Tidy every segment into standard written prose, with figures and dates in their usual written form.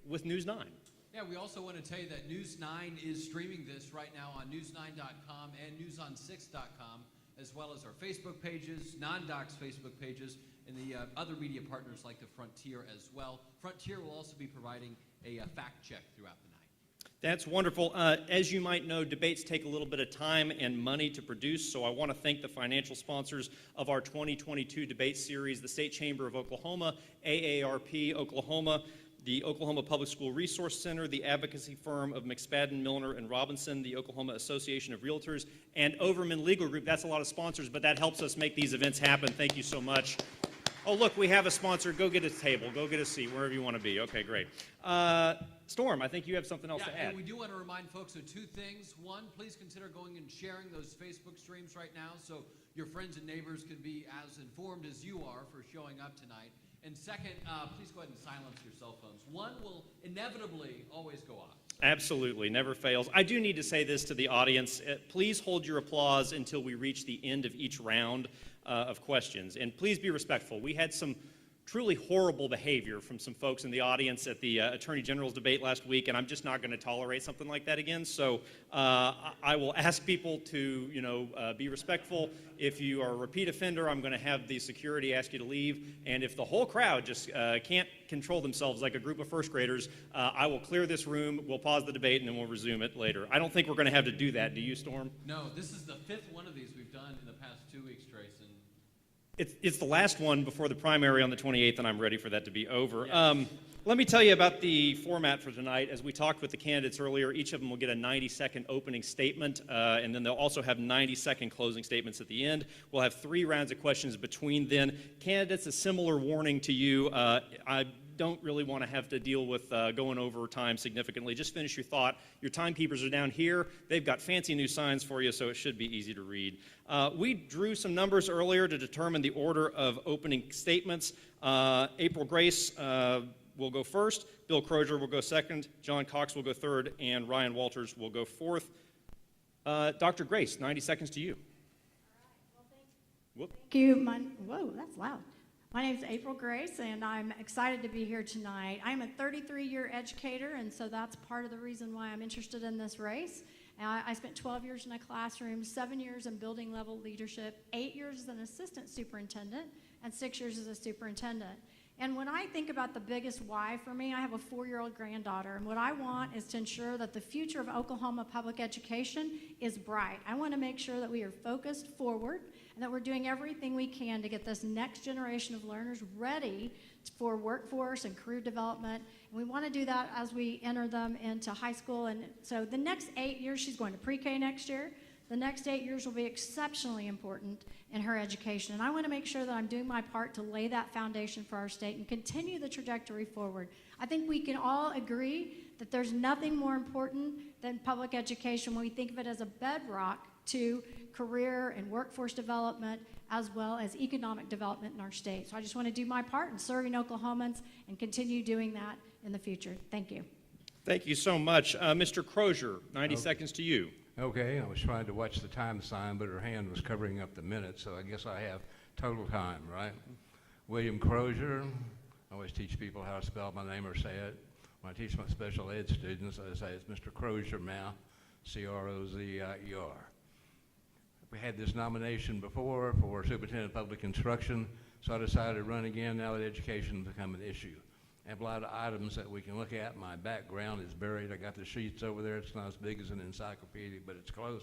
with News 9. Yeah, we also want to tell you that News 9 is streaming this right now on news9.com and newson6.com, as well as our Facebook pages, NonDoc's Facebook pages, and the other media partners like the Frontier as well. Frontier will also be providing a fact check throughout the night. That's wonderful. As you might know, debates take a little bit of time and money to produce, so I want to thank the financial sponsors of our 2022 debate series, the State Chamber of Oklahoma, AARP Oklahoma, the Oklahoma Public School Resource Center, the advocacy firm of McSpadden, Milner, and Robinson, the Oklahoma Association of Realtors, and Overman Legal Group. That's a lot of sponsors, but that helps us make these events happen. Thank you so much. Oh, look, we have a sponsor. Go get a table. Go get a seat, wherever you want to be. Okay, great. Storm, I think you have something else to add. And we do want to remind folks of two things. One, please consider going and sharing those Facebook streams right now so your friends and neighbors can be as informed as you are for showing up tonight. And second, please go ahead and silence your cell phones. One will inevitably always go off. Absolutely, never fails. I do need to say this to the audience. Please hold your applause until we reach the end of each round of questions. And please be respectful. We had some truly horrible behavior from some folks in the audience at the Attorney General's debate last week, and I'm just not going to tolerate something like that again. So I will ask people to, be respectful. If you are a repeat offender, I'm going to have the security ask you to leave. And if the whole crowd just can't control themselves like a group of first graders, I will clear this room, we'll pause the debate, and then we'll resume it later. I don't think we're going to have to do that. Do you, Storm? No, this is the fifth one of these we've done in the past 2 weeks, Trace. It's the last one before the primary on the 28th, and I'm ready for that to be over. Yes. Let me tell you about the format for tonight. As we talked with the candidates earlier, each of them will get a 90-second opening statement, and then they'll also have 90-second closing statements at the end. We'll have 3 rounds of questions between then. Candidates, a similar warning to you. I don't really want to have to deal with going over time significantly. Just finish your thought. Your timekeepers are down here. They've got fancy new signs for you, so it should be easy to read. We drew some numbers earlier to determine the order of opening statements. April Grace will go first, Bill Crozier will go second, John Cox will go third, and Ryan Walters will go fourth. Dr. Grace, 90 seconds to you. All right. Well, thank you. Whoa, that's loud. My name is April Grace, and I'm excited to be here tonight. I'm a 33-year educator, and so that's part of the reason why I'm interested in this race. I spent 12 years in a classroom, 7 years in building level leadership, 8 years as an assistant superintendent, and 6 years as a superintendent. And when I think about the biggest why for me, I have a 4-year-old granddaughter, and what I want is to ensure that the future of Oklahoma public education is bright. I want to make sure that we are focused forward and that we're doing everything we can to get this next generation of learners ready for workforce and career development. And we want to do that as we enter them into high school. And so the next 8 years, she's going to pre-K next year. The next 8 years will be exceptionally important in her education. And I want to make sure that I'm doing my part to lay that foundation for our state and continue the trajectory forward. I think we can all agree that there's nothing more important than public education when we think of it as a bedrock to career and workforce development as well as economic development in our state. So I just want to do my part in serving Oklahomans and continue doing that in the future. Thank you. Thank you so much. Mr. Crozier, 90 seconds to you. Okay, I was trying to watch the time sign, but her hand was covering up the minutes, so I guess I have total time, right? William Crozier. I always teach people how to spell my name or say it. When I teach my special ed students, I say it's Mr. Crozier Mouth, C-R-O-Z-I-E-R. We had this nomination before for Superintendent of Public Instruction, so I decided to run again now that education has become an issue. I have a lot of items that we can look at. My background is buried. I got the sheets over there. It's not as big as an encyclopedia, but it's close.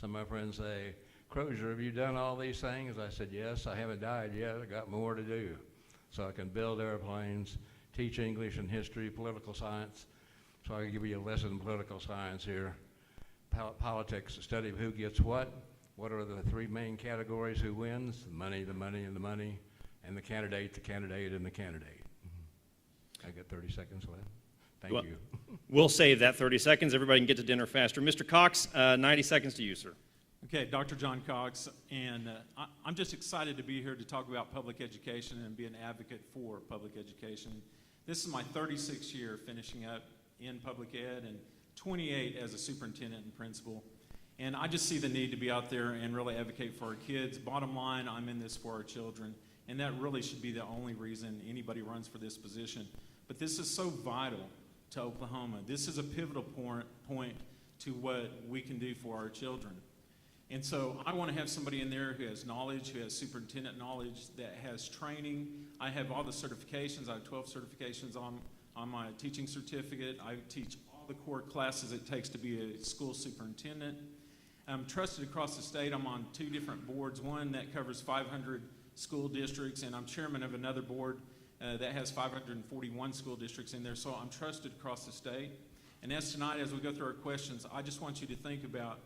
Some of my friends say, Crozier, have you done all these things? I said, yes, I haven't died yet. I got more to do. So I can build airplanes, teach English and history, political science. So I can give you a lesson in political science here. Politics, the study of who gets what. What are the 3 main categories? Who wins? The money, the money, and the money. And the candidate, and the candidate. I got 30 seconds left. Thank you. We'll save that 30 seconds. Everybody can get to dinner faster. Mr. Cox, 90 seconds to you, sir. Okay, Dr. John Cox, and I'm just excited to be here to talk about public education and be an advocate for public education. This is my 36th year finishing up in public ed and 28 as a superintendent and principal. And I just see the need to be out there and really advocate for our kids. Bottom line, I'm in this for our children, and that really should be the only reason anybody runs for this position. But this is so vital to Oklahoma. This is a pivotal point to what we can do for our children. And so I want to have somebody in there who has knowledge, who has superintendent knowledge, that has training. I have all the certifications. I have 12 certifications on my teaching certificate. I teach all the core classes it takes to be a school superintendent. I'm trusted across the state. I'm on 2 different boards, one that covers 500 school districts, and I'm chairman of another board that has 541 school districts in there. So I'm trusted across the state. And as tonight, as we go through our questions, I just want you to think about,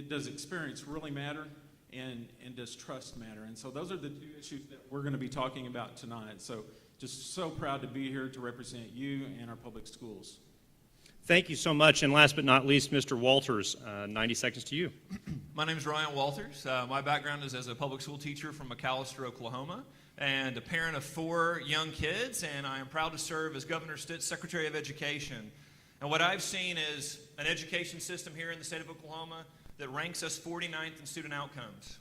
does experience really matter, and does trust matter? And so those are the 2 issues that we're going to be talking about tonight. So just so proud to be here to represent you and our public schools. Thank you so much. And last but not least, Mr. Walters, 90 seconds to you. My name is Ryan Walters. My background is as a public school teacher from McAllister, Oklahoma, and a parent of 4 young kids, and I am proud to serve as Governor Stitt's Secretary of Education. And what I've seen is an education system here in the state of Oklahoma that ranks us 49th in student outcomes.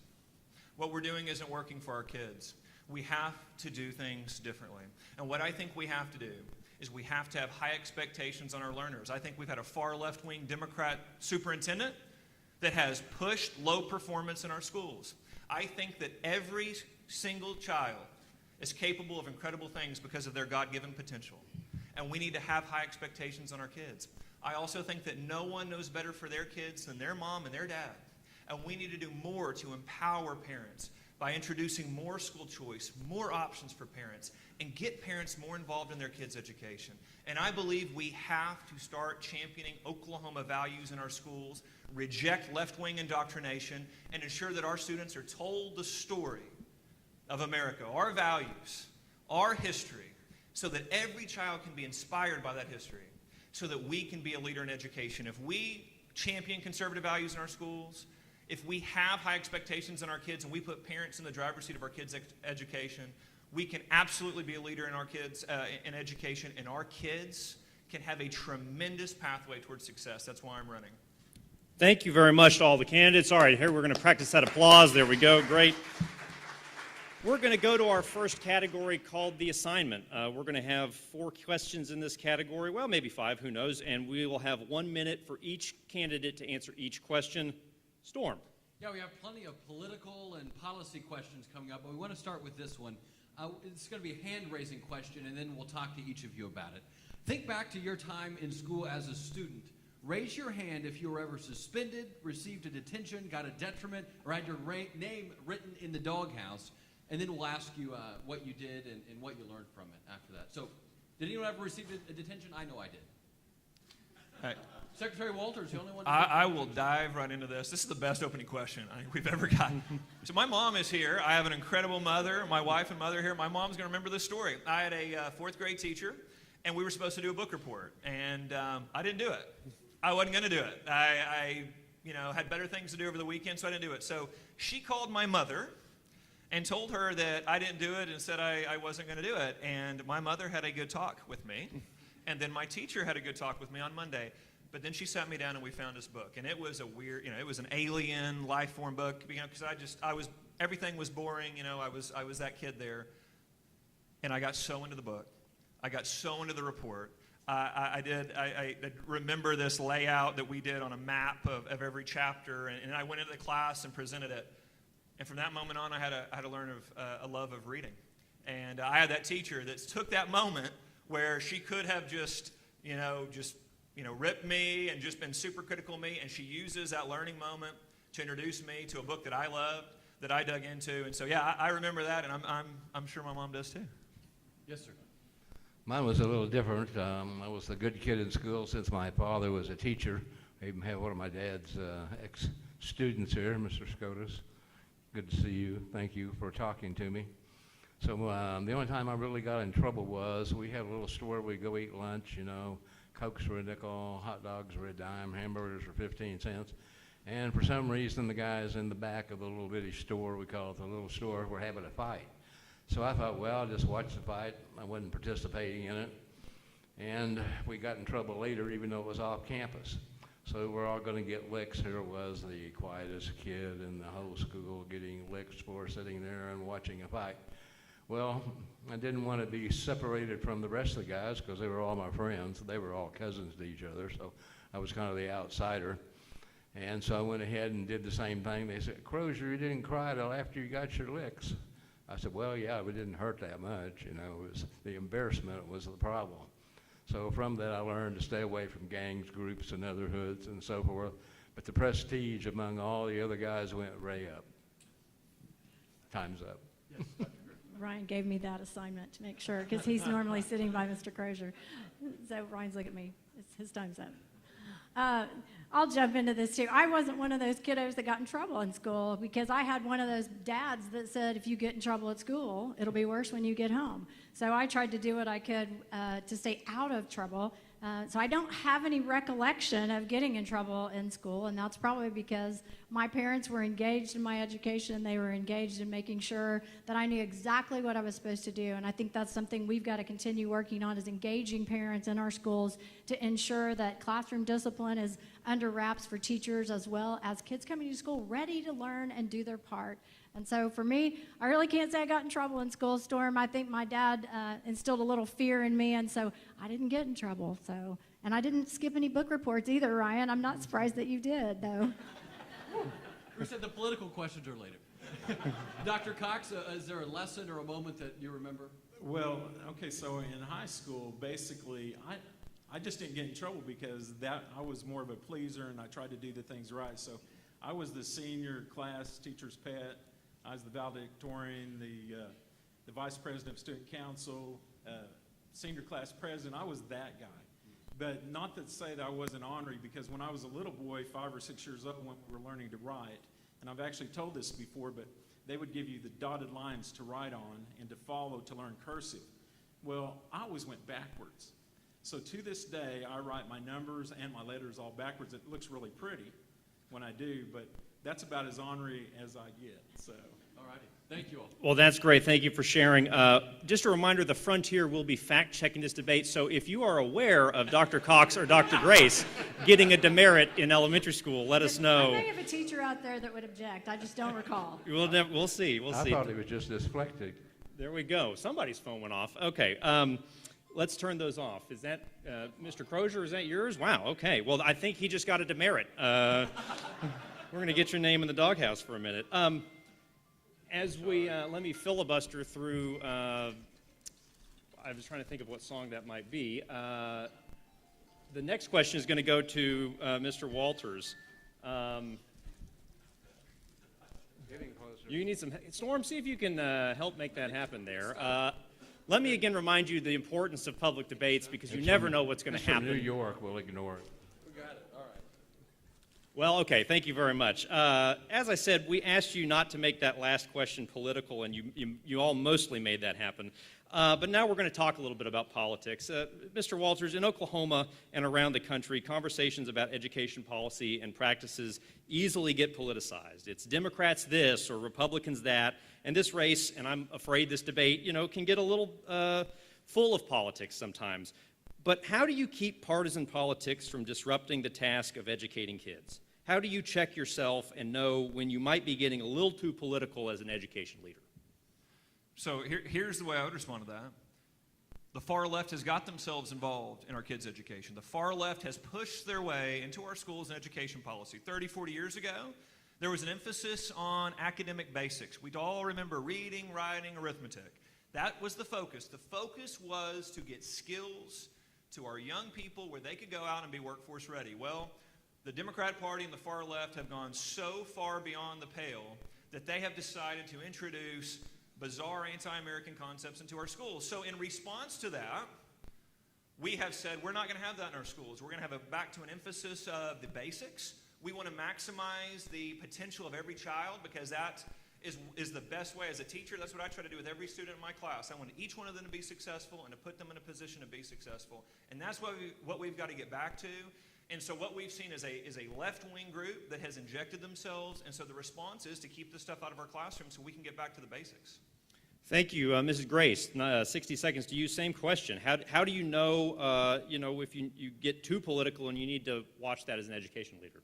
What we're doing isn't working for our kids. We have to do things differently. And what I think we have to do is we have to have high expectations on our learners. I think we've had a far left-wing Democrat superintendent that has pushed low performance in our schools. I think that every single child is capable of incredible things because of their God-given potential. And we need to have high expectations on our kids. I also think that no one knows better for their kids than their mom and their dad. And we need to do more to empower parents by introducing more school choice, more options for parents, and get parents more involved in their kids' education. And I believe we have to start championing Oklahoma values in our schools, reject left-wing indoctrination, and ensure that our students are told the story of America, our values, our history, so that every child can be inspired by that history, so that we can be a leader in education. If we champion conservative values in our schools, if we have high expectations in our kids and we put parents in the driver's seat of our kids' education, we can absolutely be a leader in our kids in education, and our kids can have a tremendous pathway towards success. That's why I'm running. Thank you very much to all the candidates. All right, here we're going to practice that applause. There we go. Great. We're going to go to our first category called the assignment. We're going to have 4 questions in this category. Well, maybe 5, who knows. And we will have 1 minute for each candidate to answer each question. Storm. Yeah, we have plenty of political and policy questions coming up, but we want to start with this one. It's going to be a hand-raising question, and then we'll talk to each of you about it. Think back to your time in school as a student. Raise your hand if you were ever suspended, received a detention, got a detriment, or had your name written in the doghouse. And then we'll ask you what you did and what you learned from it after that. So, did anyone ever receive a detention? I know I did. Hey, Secretary Walters, the only one. I will dive right into this. This is the best opening question I think we've ever gotten. So my mom is here. I have an incredible mother. My wife and mother here. My mom's going to remember this story. I had a 4th grade teacher, and we were supposed to do a book report, and I didn't do it. I wasn't going to do it. I had better things to do over the weekend, so I didn't do it. So she called my mother and told her that I didn't do it and said I wasn't going to do it. And my mother had a good talk with me. And then my teacher had a good talk with me on Monday. But then she sat me down and we found this book. And it was a weird, it was an alien life form book, because everything was boring. I was that kid there. And I got so into the book. I got so into the report. I remember this layout that we did on a map of every chapter. And I went into the class and presented it. And from that moment on, I had to learn a love of reading. And I had that teacher that took that moment where she could have just ripped me and just been super critical of me, and she uses that learning moment to introduce me to a book that I loved, that I dug into. And so, yeah, I remember that, and I'm sure my mom does too. Yes, sir. Mine was a little different. I was the good kid in school since my father was a teacher. I even had one of my dad's ex-students here, Mr. Scotus. Good to see you. Thank you for talking to me. So the only time I really got in trouble was we had a little store we'd go eat lunch, Cokes were a nickel, hot dogs were a dime, hamburgers were 15 cents. And for some reason, the guys in the back of the little bitty store, we call it the little store, were having a fight. So I thought, well, I'll just watch the fight. I wasn't participating in it. And we got in trouble later, even though it was off campus. So we're all going to get licks. Here was the quietest kid in the whole school getting licks for sitting there and watching a fight. Well, I didn't want to be separated from the rest of the guys because they were all my friends. They were all cousins to each other, so I was kind of the outsider. And so I went ahead and did the same thing. They said, Crozier, you didn't cry till after you got your licks. I said, well, yeah, it didn't hurt that much. You know, it was the embarrassment was the problem. So from that, I learned to stay away from gangs, groups, and other hoods and so forth. But the prestige among all the other guys went way up. Time's up. Yes. Ryan gave me that assignment to make sure, because he's normally sitting by Mr. Crozier. So Ryan's looking at me. His time's up. I'll jump into this too. I wasn't one of those kiddos that got in trouble in school because I had one of those dads that said, if you get in trouble at school, it'll be worse when you get home. So I tried to do what I could to stay out of trouble. So I don't have any recollection of getting in trouble in school, and that's probably because my parents were engaged in my education. They were engaged in making sure that I knew exactly what I was supposed to do, and I think that's something we've got to continue working on, is engaging parents in our schools to ensure that classroom discipline is under wraps for teachers as well as kids coming to school ready to learn and do their part. And so for me, I really can't say I got in trouble in school, Storm. I think my dad instilled a little fear in me, and so I didn't get in trouble. And I didn't skip any book reports either, Ryan. I'm not surprised that you did, though. We said the political questions are later. Dr. Cox, is there a lesson or a moment that you remember? Well, okay, so in high school, basically, I just didn't get in trouble because I was more of a pleaser and I tried to do the things right. So I was the senior class teacher's pet. I was the valedictorian, the vice president of student council, senior class president. I was that guy. But not to say that I wasn't ornery, because when I was a little boy, 5 or 6 years old, when we were learning to write, and I've actually told this before, but they would give you the dotted lines to write on and to follow to learn cursive. Well, I always went backwards. So to this day, I write my numbers and my letters all backwards. It looks really pretty when I do, but that's about as ornery as I get. So, all righty. Thank you all. Well, that's great. Thank you for sharing. Just a reminder, the Frontier will be fact-checking this debate, so if you are aware of Dr. Cox or Dr. Grace getting a demerit in elementary school, let us know. I may have a teacher out there that would object. I just don't recall. We'll see. We'll see. I thought it was just dyslexic. There we go. Somebody's phone went off. Okay. Let's turn those off. Is that, Mr. Crozier, is that yours? Wow, okay. Well, I think he just got a demerit. We're going to get your name in the doghouse for a minute. As we, let me filibuster through, I was trying to think of what song that might be. The next question is going to go to Mr. Walters. Getting closer. You need some, Storm, see if you can help make that happen there. Let me again remind you the importance of public debates, because you never know what's going to happen. New York will ignore it. We got it. All right. Well, okay, thank you very much. As I said, we asked you not to make that last question political, and you all mostly made that happen. But now we're going to talk a little bit about politics. Mr. Walters, in Oklahoma and around the country, conversations about education policy and practices easily get politicized. It's Democrats this or Republicans that, and this race, and I'm afraid this debate, can get a little full of politics sometimes. But how do you keep partisan politics from disrupting the task of educating kids? How do you check yourself and know when you might be getting a little too political as an education leader? So here's the way I would respond to that. The far left has got themselves involved in our kids' education. The far left has pushed their way into our schools and education policy. 30, 40 years ago, there was an emphasis on academic basics. We all remember reading, writing, arithmetic. That was the focus. The focus was to get skills to our young people where they could go out and be workforce ready. Well, the Democrat Party and the far left have gone so far beyond the pale that they have decided to introduce bizarre anti-American concepts into our schools. So in response to that, we have said we're not going to have that in our schools. We're going to have back to an emphasis of the basics. We want to maximize the potential of every child, because that is the best way as a teacher. That's what I try to do with every student in my class. I want each one of them to be successful and to put them in a position to be successful. And that's what we've got to get back to. And so what we've seen is a left-wing group that has injected themselves, and so the response is to keep this stuff out of our classroom so we can get back to the basics. Thank you, Mrs. Grace. 60 seconds to you. Same question. How do you know, if you get too political and you need to watch that as an education leader?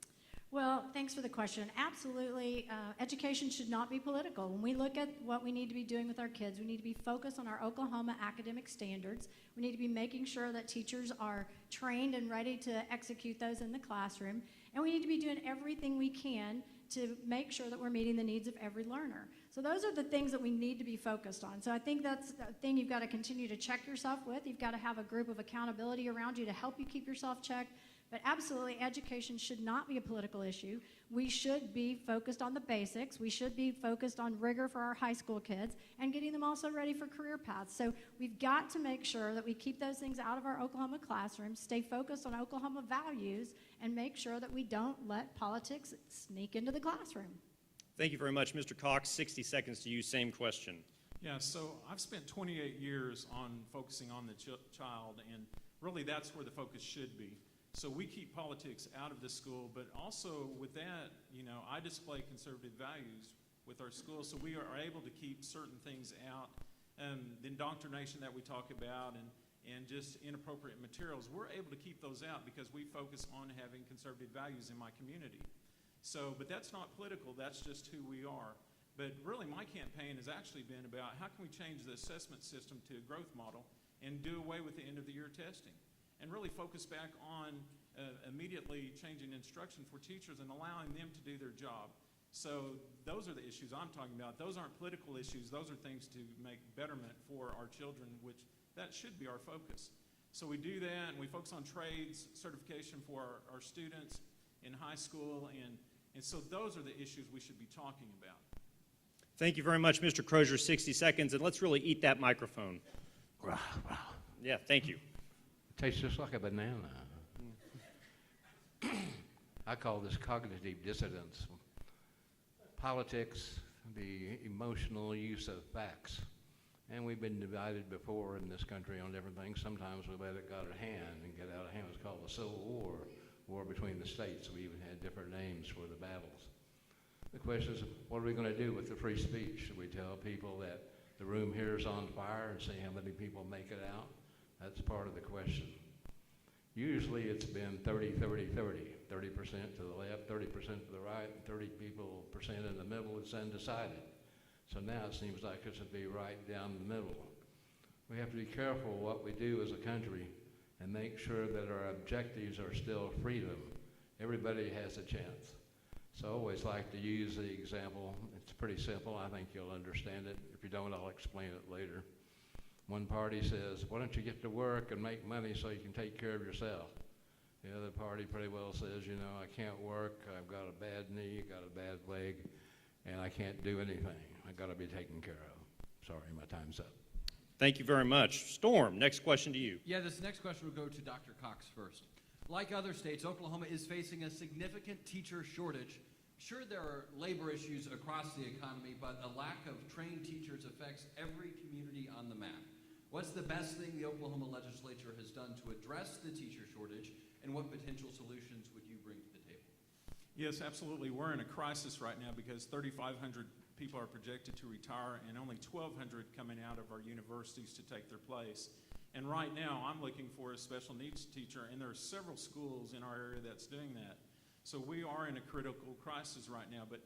Well, thanks for the question. Absolutely, education should not be political. When we look at what we need to be doing with our kids, we need to be focused on our Oklahoma academic standards. We need to be making sure that teachers are trained and ready to execute those in the classroom. And we need to be doing everything we can to make sure that we're meeting the needs of every learner. So those are the things that we need to be focused on. So I think that's the thing you've got to continue to check yourself with. You've got to have a group of accountability around you to help you keep yourself checked. But absolutely, education should not be a political issue. We should be focused on the basics. We should be focused on rigor for our high school kids and getting them also ready for career paths. So we've got to make sure that we keep those things out of our Oklahoma classrooms, stay focused on Oklahoma values, and make sure that we don't let politics sneak into the classroom. Thank you very much. Mr. Cox, 60 seconds to you, same question. Yeah, so I've spent 28 years on focusing on the child, and really that's where the focus should be. So we keep politics out of the school, but also with that, I display conservative values with our school, so we are able to keep certain things out. The indoctrination that we talk about and just inappropriate materials, we're able to keep those out because we focus on having conservative values in my community. So, but that's not political, that's just who we are. But really my campaign has actually been about how can we change the assessment system to a growth model and do away with the end of the year testing and really focus back on immediately changing instruction for teachers and allowing them to do their job. So those are the issues I'm talking about. Those aren't political issues, those are things to make betterment for our children, which that should be our focus. So we do that, and we focus on trades, certification for our students in high school, and so those are the issues we should be talking about. Thank you very much, Mr. Crozier, 60 seconds, and let's really eat that microphone. Wow, wow. Yeah, thank you. Tastes just like a banana. I call this cognitive dissonance. Politics, the emotional use of facts. And we've been divided before in this country on different things. Sometimes we let it go out of hand and get out of hand. It's called the Civil War, war between the states. We even had different names for the battles. The question is, what are we going to do with the free speech? Should we tell people that the room here is on fire and see how many people make it out? That's part of the question. Usually it's been 30, 30, 30. 30% to the left, 30% to the right, and 30% in the middle. It's undecided. So now it seems like it should be right down the middle. We have to be careful what we do as a country and make sure that our objectives are still freedom. Everybody has a chance. So I always like to use the example. It's pretty simple. I think you'll understand it. If you don't, I'll explain it later. One party says, why don't you get to work and make money so you can take care of yourself? The other party pretty well says, I can't work, I've got a bad knee, got a bad leg, and I can't do anything. I've got to be taken care of. Sorry, my time's up. Thank you very much. Storm, next question to you. Yeah, this next question will go to Dr. Cox first. Like other states, Oklahoma is facing a significant teacher shortage. Sure, there are labor issues across the economy, but a lack of trained teachers affects every community on the map. What's the best thing the Oklahoma legislature has done to address the teacher shortage, and what potential solutions would you bring to the table? Yes, absolutely. We're in a crisis right now because 3,500 people are projected to retire and only 1,200 coming out of our universities to take their place. And right now, I'm looking for a special needs teacher, and there are several schools in our area that's doing that. So we are in a critical crisis right now, but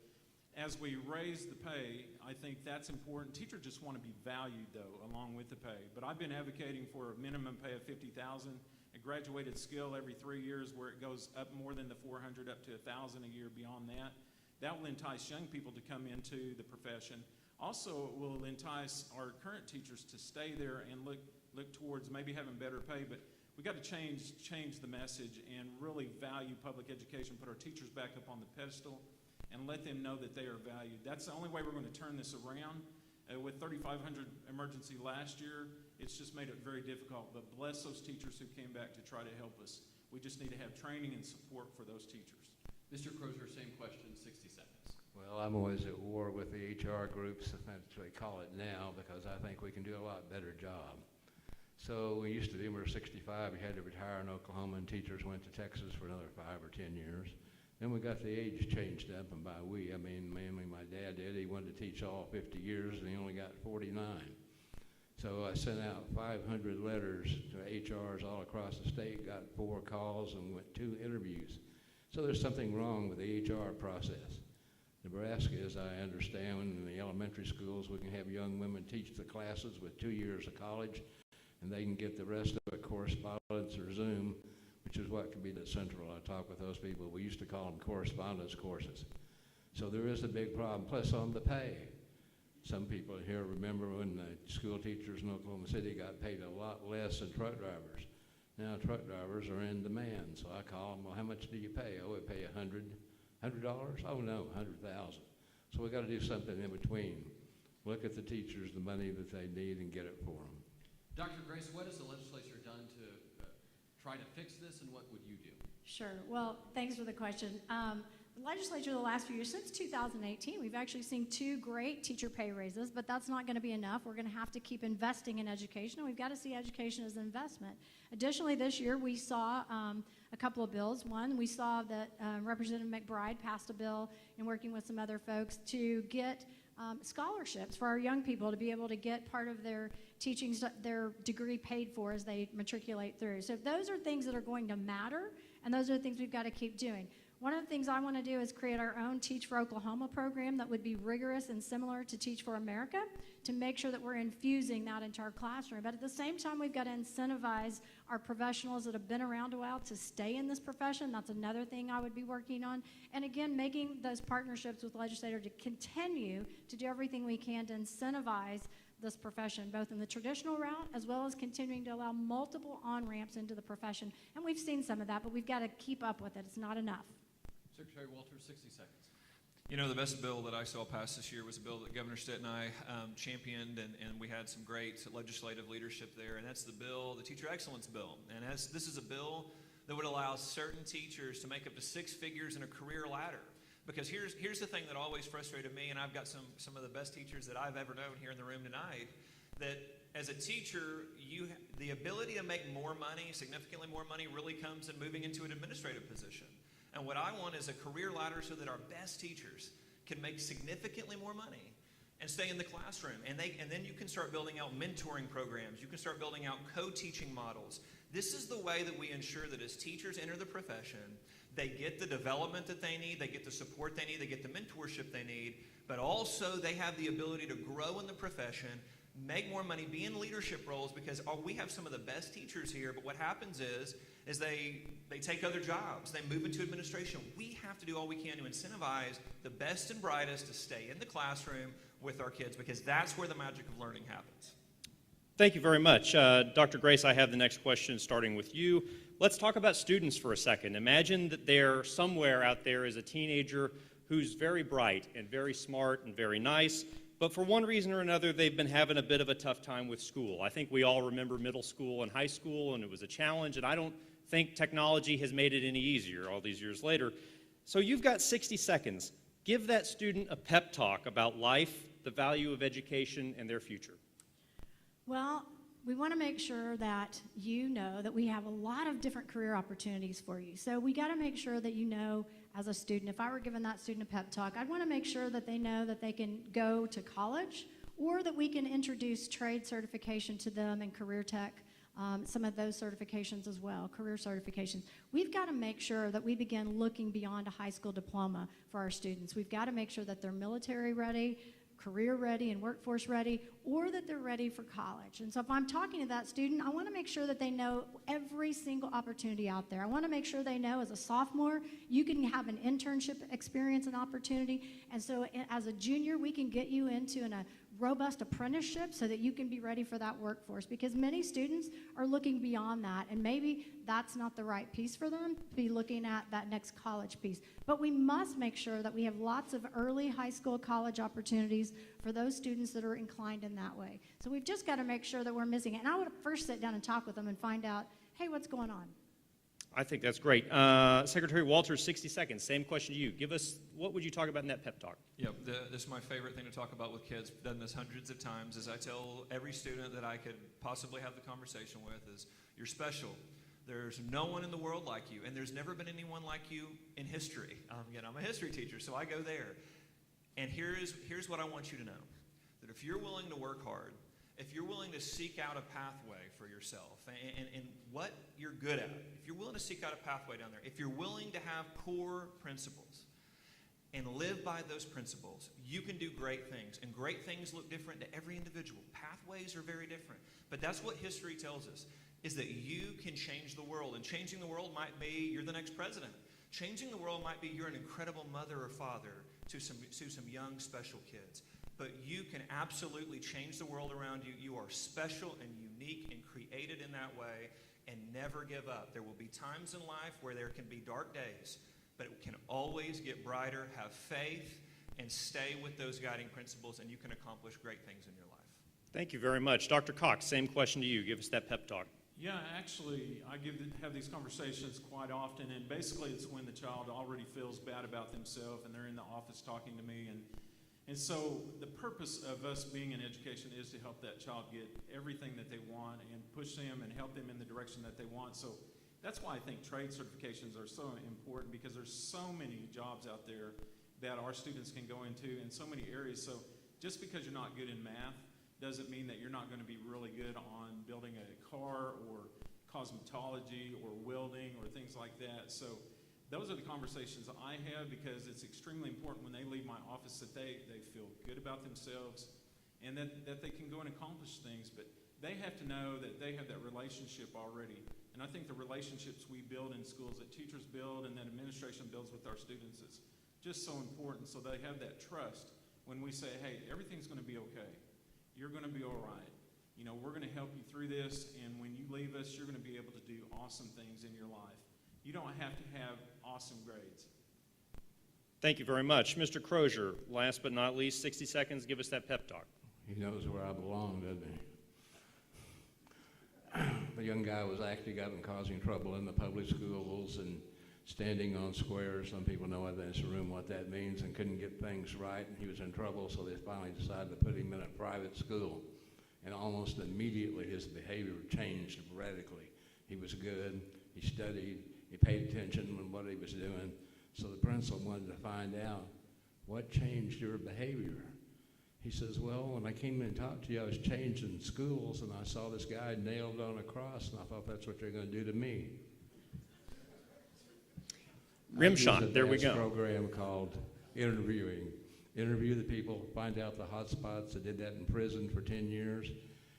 as we raise the pay, I think that's important. Teachers just want to be valued, though, along with the pay. But I've been advocating for a minimum pay of $50,000, a graduated skill every 3 years where it goes up more than the $400 up to $1,000 a year beyond that. That will entice young people to come into the profession. Also, it will entice our current teachers to stay there and look towards maybe having better pay, but we got to change the message and really value public education, put our teachers back up on the pedestal, and let them know that they are valued. That's the only way we're going to turn this around. With 3,500 emergency last year, it's just made it very difficult, but bless those teachers who came back to try to help us. We just need to have training and support for those teachers. Mr. Crozier, same question, 60 seconds. Well, I'm always at war with the HR groups, that's what they call it now, because I think we can do a lot better job. So we used to be, when we were 65, we had to retire in Oklahoma, and teachers went to Texas for another 5 or 10 years. Then we got the age changed up, and by we, I mean mainly my dad did. He wanted to teach all 50 years, and he only got 49. So I sent out 500 letters to HRs all across the state, got 4 calls, and went 2 interviews. So there's something wrong with the HR process. Nebraska, as I understand, in the elementary schools, we can have young women teach the classes with 2 years of college, and they can get the rest of it correspondence or Zoom, which is what can be at Central. I talk with those people. We used to call them correspondence courses. So there is a big problem. Plus on the pay. Some people here remember when the school teachers in Oklahoma City got paid a lot less than truck drivers. Now truck drivers are in demand, so I call them, well, how much do you pay? Oh, we pay $100. Oh no, 100,000. So we got to do something in between. Look at the teachers, the money that they need, and get it for them. Dr. Grace, what has the legislature done to try to fix this, and what would you do? Sure. Well, thanks for the question. The legislature the last few years, since 2018, we've actually seen 2 great teacher pay raises, but that's not going to be enough. We're going to have to keep investing in education, and we've got to see education as an investment. Additionally, this year we saw a couple of bills. One, we saw that Representative McBride passed a bill in working with some other folks to get scholarships for our young people to be able to get part of their teaching, their degree paid for as they matriculate through. So those are things that are going to matter, and those are the things we've got to keep doing. One of the things I want to do is create our own Teach for Oklahoma program that would be rigorous and similar to Teach for America to make sure that we're infusing that into our classroom. But at the same time, we've got to incentivize our professionals that have been around a while to stay in this profession. That's another thing I would be working on. And again, making those partnerships with legislators to continue to do everything we can to incentivize this profession, both in the traditional route as well as continuing to allow multiple on-ramps into the profession. And we've seen some of that, but we've got to keep up with it. It's not enough. Secretary Walters, 60 seconds. You know, the best bill that I saw passed this year was a bill that Governor Stitt and I championed, and we had some great legislative leadership there, and that's the bill, the Teacher Excellence Bill. And this is a bill that would allow certain teachers to make up to 6 figures in a career ladder. Because here's the thing that always frustrated me, and I've got some of the best teachers that I've ever known here in the room tonight, that as a teacher, the ability to make more money, significantly more money, really comes in moving into an administrative position. And what I want is a career ladder so that our best teachers can make significantly more money and stay in the classroom. And then you can start building out mentoring programs. You can start building out co-teaching models. This is the way that we ensure that as teachers enter the profession, they get the development that they need, they get the support they need, they get the mentorship they need, but also they have the ability to grow in the profession, make more money, be in leadership roles, because we have some of the best teachers here, but what happens is they take other jobs, they move into administration. We have to do all we can to incentivize the best and brightest to stay in the classroom with our kids, because that's where the magic of learning happens. Thank you very much. Dr. Grace, I have the next question starting with you. Let's talk about students for a second. Imagine that there somewhere out there is a teenager who's very bright and very smart and very nice, but for one reason or another, they've been having a bit of a tough time with school. I think we all remember middle school and high school, and it was a challenge, and I don't think technology has made it any easier all these years later. So you've got 60 seconds. Give that student a pep talk about life, the value of education, and their future. Well, we want to make sure that you know that we have a lot of different career opportunities for you. So we got to make sure that you know as a student, if I were giving that student a pep talk, I'd want to make sure that they know that they can go to college, or that we can introduce trade certification to them and career tech, some of those certifications as well, career certifications. We've got to make sure that we begin looking beyond a high school diploma for our students. We've got to make sure that they're military ready, career ready, and workforce ready, or that they're ready for college. And so if I'm talking to that student, I want to make sure that they know every single opportunity out there. I want to make sure they know as a sophomore, you can have an internship experience and opportunity. And so as a junior, we can get you into a robust apprenticeship so that you can be ready for that workforce, because many students are looking beyond that, and maybe that's not the right piece for them to be looking at that next college piece. But we must make sure that we have lots of early high school, college opportunities for those students that are inclined in that way. So we've just got to make sure that we're missing it. And I would first sit down and talk with them and find out, hey, what's going on? I think that's great. Secretary Walters, 60 seconds. Same question to you. Give us, what would you talk about in that pep talk? Yeah, this is my favorite thing to talk about with kids. I've done this hundreds of times. Is I tell every student that I could possibly have the conversation with is, you're special. There's no one in the world like you, and there's never been anyone like you in history. Again, I'm a history teacher, so I go there. And here's what I want you to know. That if you're willing to work hard, if you're willing to seek out a pathway for yourself and what you're good at, if you're willing to seek out a pathway down there, if you're willing to have core principles and live by those principles, you can do great things. And great things look different to every individual. Pathways are very different. But that's what history tells us, is that you can change the world. And changing the world might be you're the next president. Changing the world might be you're an incredible mother or father to some young, special kids. But you can absolutely change the world around you. You are special and unique and created in that way, and never give up. There will be times in life where there can be dark days, but it can always get brighter. Have faith and stay with those guiding principles, and you can accomplish great things in your life. Thank you very much. Dr. Cox, same question to you. Give us that pep talk. Yeah, actually, I have these conversations quite often, and basically it's when the child already feels bad about themselves and they're in the office talking to me. And so the purpose of us being in education is to help that child get everything that they want and push them and help them in the direction that they want. So that's why I think trade certifications are so important, because there's so many jobs out there that our students can go into in so many areas. So just because you're not good in math doesn't mean that you're not going to be really good on building a car or cosmetology or welding or things like that. So those are the conversations I have, because it's extremely important when they leave my office that they feel good about themselves and that they can go and accomplish things. But they have to know that they have that relationship already. And I think the relationships we build in schools, that teachers build and that administration builds with our students, is just so important. So they have that trust when we say, hey, everything's going to be okay. You're going to be all right. You know, we're going to help you through this, and when you leave us, you're going to be able to do awesome things in your life. You don't have to have awesome grades. Thank you very much. Mr. Crozier, last but not least, 60 seconds. Give us that pep talk. He knows where I belong, doesn't he? The young guy was acting up and causing trouble in the public schools and standing on squares. Some people know in this room what that means, and couldn't get things right, and he was in trouble, so they finally decided to put him in a private school. And almost immediately his behavior changed radically. He was good, he studied, he paid attention to what he was doing. So the principal wanted to find out, what changed your behavior? He says, well, when I came in and talked to you, I was changing schools, and I saw this guy nailed on a cross, and I thought, that's what you're going to do to me. Rimshot, there we go. I use a program called interviewing. Interview the people, find out the hot spots. I did that in prison for 10 years.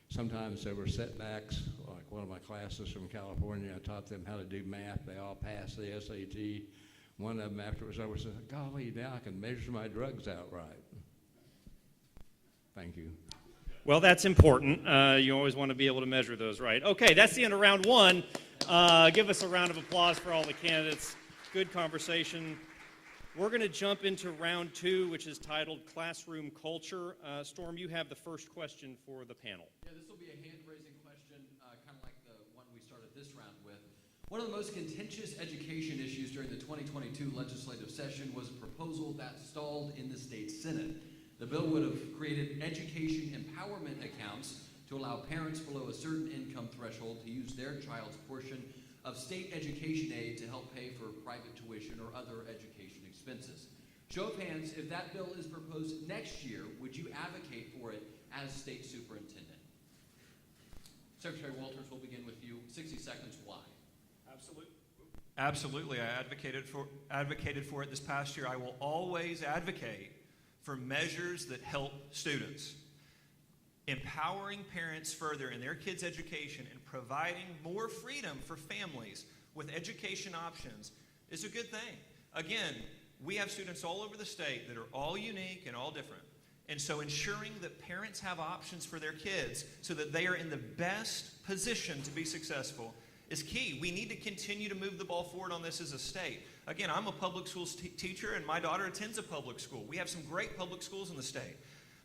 Sometimes there were setbacks, like one of my classes from California, I taught them how to do math. They all passed the SAT. One of them, after it was over, said, golly, now I can measure my drugs out right. Thank you. Well, that's important. You always want to be able to measure those, right? Okay, that's the end of round one. Give us a round of applause for all the candidates. Good conversation. We're going to jump into round two, which is titled Classroom Culture. Storm, you have the first question for the panel. Yeah, this will be a hand-raising question, kind of like the one we started this round with. One of the most contentious education issues during the 2022 legislative session was a proposal that stalled in the state Senate. The bill would have created education empowerment accounts to allow parents below a certain income threshold to use their child's portion of state education aid to help pay for private tuition or other education expenses. Show of hands, if that bill is proposed next year, would you advocate for it as state superintendent? Secretary Walters, we'll begin with you. 60 seconds, why? Absolutely. I advocated for it this past year. I will always advocate for measures that help students. Empowering parents further in their kids' education and providing more freedom for families with education options is a good thing. Again, we have students all over the state that are all unique and all different. And so ensuring that parents have options for their kids so that they are in the best position to be successful is key. We need to continue to move the ball forward on this as a state. Again, I'm a public schools teacher, and my daughter attends a public school. We have some great public schools in the state.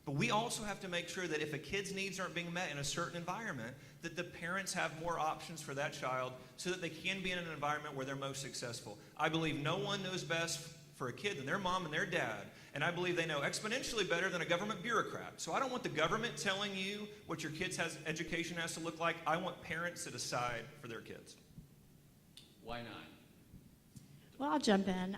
But we also have to make sure that if a kid's needs aren't being met in a certain environment, that the parents have more options for that child so that they can be in an environment where they're most successful. I believe no one knows best for a kid than their mom and their dad, and I believe they know exponentially better than a government bureaucrat. So I don't want the government telling you what your kid's education has to look like. I want parents to decide for their kids. Why not? Well, I'll jump in.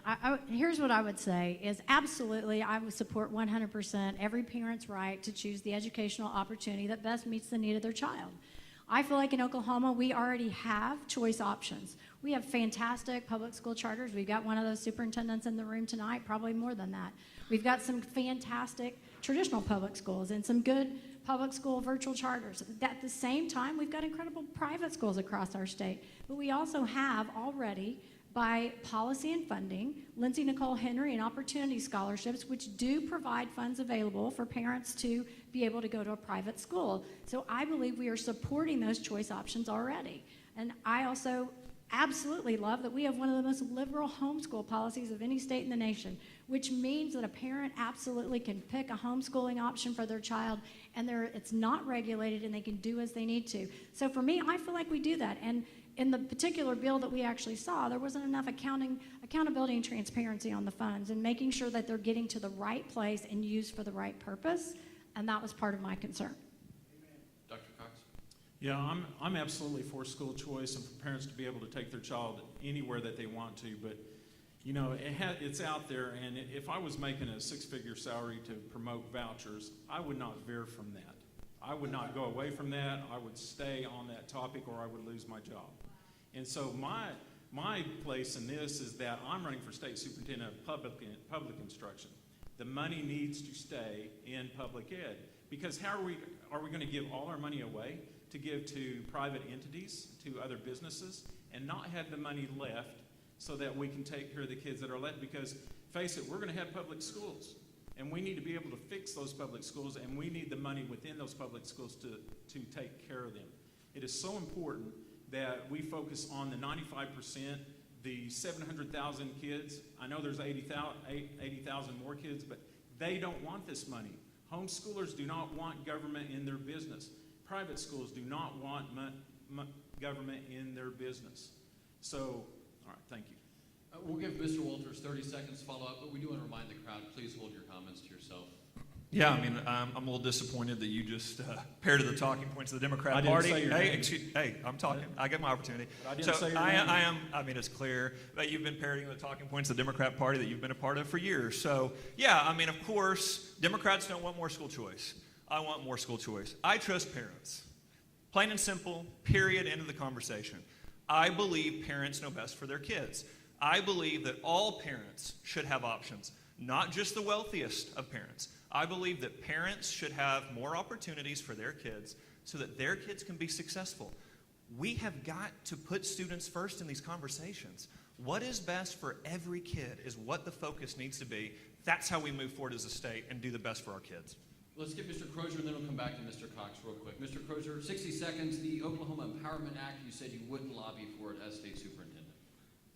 Here's what I would say is absolutely I would support 100% every parent's right to choose the educational opportunity that best meets the need of their child. I feel like in Oklahoma, we already have choice options. We have fantastic public school charters. We've got one of those superintendents in the room tonight, probably more than that. We've got some fantastic traditional public schools and some good public school virtual charters. At the same time, we've got incredible private schools across our state. But we also have already, by policy and funding, Lindsay Nicole Henry and Opportunity Scholarships, which do provide funds available for parents to be able to go to a private school. So I believe we are supporting those choice options already. And I also absolutely love that we have one of the most liberal homeschool policies of any state in the nation, which means that a parent absolutely can pick a homeschooling option for their child, and it's not regulated, and they can do as they need to. So for me, I feel like we do that. And in the particular bill that we actually saw, there wasn't enough accountability and transparency on the funds and making sure that they're getting to the right place and used for the right purpose, and that was part of my concern. Dr. Cox? Yeah, I'm absolutely for school choice and for parents to be able to take their child anywhere that they want to, but you know, it's out there, and if I was making a six-figure salary to promote vouchers, I would not veer from that. I would not go away from that. I would stay on that topic, or I would lose my job. And so my place in this is that I'm running for state superintendent of public instruction. The money needs to stay in public ed, because how are we going to give all our money away to give to private entities, to other businesses, and not have the money left so that we can take care of the kids that are left? Because face it, we're going to have public schools, and we need to be able to fix those public schools, and we need the money within those public schools to take care of them. It is so important that we focus on the 95%, the 700,000 kids. I know there's 80,000 more kids, but they don't want this money. Homeschoolers do not want government in their business. Private schools do not want government in their business. So, all right, thank you. We'll give Mr. Walters 30 seconds to follow up, but we do want to remind the crowd, please hold your comments to yourself. Yeah, I mean, I'm a little disappointed that you just paired to the talking points of the Democrat I didn't Party. say your name. Hey, I'm talking. I get my opportunity. But I didn't say your name. I mean, it's clear that you've been parroting the talking points of the Democrat Party that you've been a part of for years. So, yeah, I mean, of course, Democrats don't want more school choice. I want more school choice. I trust parents. Plain and simple, period, end of the conversation. I believe parents know best for their kids. I believe that all parents should have options, not just the wealthiest of parents. I believe that parents should have more opportunities for their kids so that their kids can be successful. We have got to put students first in these conversations. What is best for every kid is what the focus needs to be. That's how we move forward as a state and do the best for our kids. Let's get Mr. Crozier, and then we'll come back to Mr. Cox real quick. Mr. Crozier, 60 seconds. The Oklahoma Empowerment Act, you said you wouldn't lobby for it as state superintendent.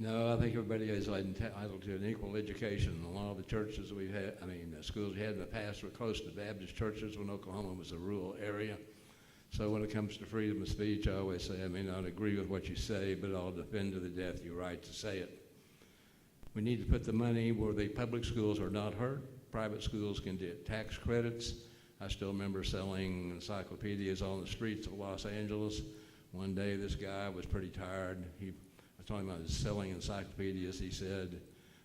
No, I think everybody is entitled to an equal education. A lot of the churches we've had, schools we had in the past were close to Baptist churches when Oklahoma was a rural area. So when it comes to freedom of speech, I always say I may not agree with what you say, but I'll defend to the death your right to say it. We need to put the money where the public schools are not hurt. Private schools can get tax credits. I still remember selling encyclopedias on the streets of Los Angeles. One day this guy was pretty tired. I told him I was selling encyclopedias. He said,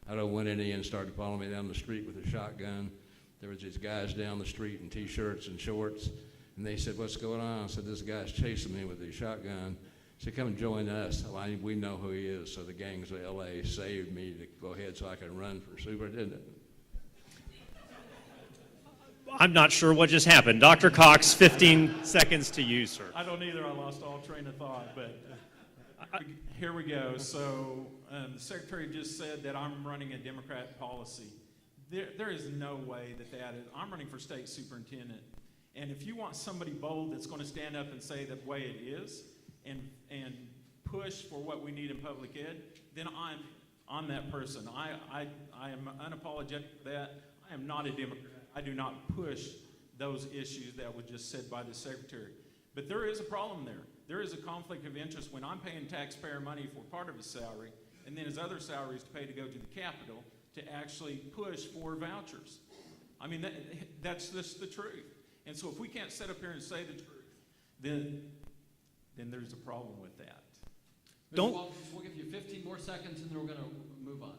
I don't want any, and started following me down the street with a shotgun. There was these guys down the street in T-shirts and shorts, and they said, what's going on? I said, this guy's chasing me with a shotgun. He said, come join us. Well, we know who he is. So the gangs of LA saved me to go ahead so I could run for superintendent. I'm not sure what just happened. Dr. Cox, 15 seconds to you, sir. I don't either. I lost all train of thought, but here we go. So the secretary just said that I'm running a Democrat policy. There is no way that is. I'm running for state superintendent. And if you want somebody bold that's going to stand up and say the way it is and push for what we need in public ed, then I'm that person. I am unapologetic for that. I am not a Democrat. I do not push those issues that was just said by the secretary. But there is a problem there. There is a conflict of interest when I'm paying taxpayer money for part of his salary, and then his other salary is to pay to go to the Capitol to actually push for vouchers. I mean, that's just the truth. And so if we can't sit up here and say the truth, then there's a problem with that. Mr. Walters, we'll give you 15 more seconds, and then we're going to move move on.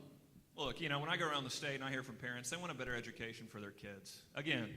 Look, you know, when I go around the state and I hear from parents, they want a better education for their kids. Again,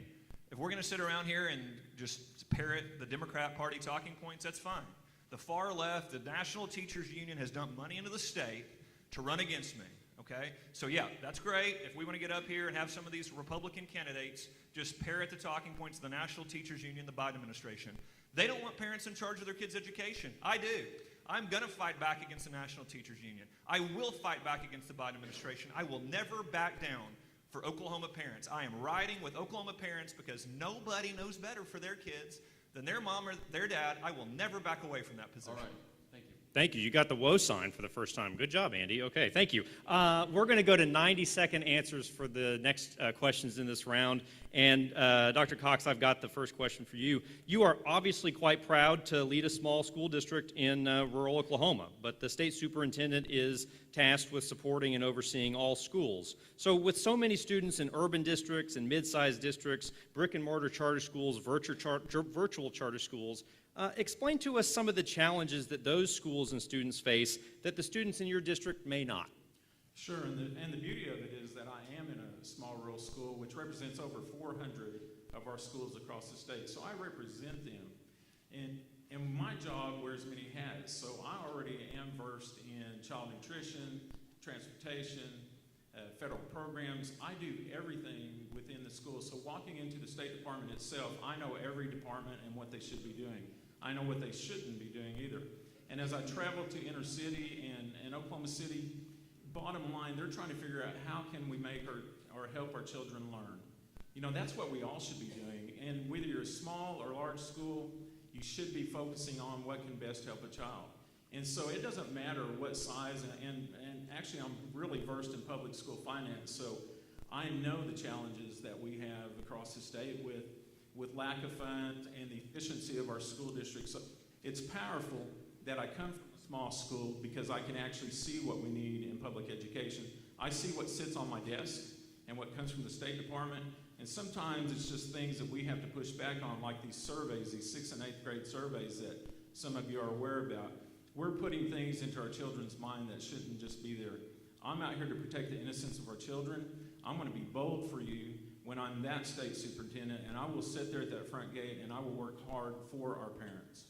if we're going to sit around here and just parrot the Democrat Party talking points, that's fine. The far left, the National Teachers Union has dumped money into the state to run against me, okay? So yeah, that's great. If we want to get up here and have some of these Republican candidates just parrot the talking points of the National Teachers Union, the Biden administration. They don't want parents in charge of their kids' education. I do. I'm going to fight back against the National Teachers Union. I will fight back against the Biden administration. I will never back down for Oklahoma parents. I am riding with Oklahoma parents because nobody knows better for their kids than their mom or their dad. I will never back away from that position. All right, thank you. Thank you. You got the whoa sign for the first time. Good job, Andy. Okay, thank you. We're going to go to 90-second answers for the next questions in this round. And Dr. Cox, I've got the first question for you. You are obviously quite proud to lead a small school district in rural Oklahoma, but the state superintendent is tasked with supporting and overseeing all schools. So with so many students in urban districts and mid-sized districts, brick-and-mortar charter schools, virtual charter schools, explain to us some of the challenges that those schools and students face that the students in your district may not. Sure, and the beauty of it is that I am in a small rural school, which represents over 400 of our schools across the state. So I represent them, and my job wears many hats. So I already am versed in child nutrition, transportation, federal programs. I do everything within the school. So walking into the State Department itself, I know every department and what they should be doing. I know what they shouldn't be doing either. And as I travel to inner city and Oklahoma City, bottom line, they're trying to figure out how can we make or help our children learn. You know, that's what we all should be doing. And whether you're a small or large school, you should be focusing on what can best help a child. And so it doesn't matter what size, and actually I'm really versed in public school finance, so I know the challenges that we have across the state with lack of funds and the efficiency of our school districts. So it's powerful that I come from a small school because I can actually see what we need in public education. I see what sits on my desk and what comes from the State Department, and sometimes it's just things that we have to push back on, like these surveys, these 6th and 8th grade surveys that some of you are aware about. We're putting things into our children's mind that shouldn't just be there. I'm out here to protect the innocence of our children. I'm going to be bold for you when I'm that state superintendent, and I will sit there at that front gate and I will work hard for our parents.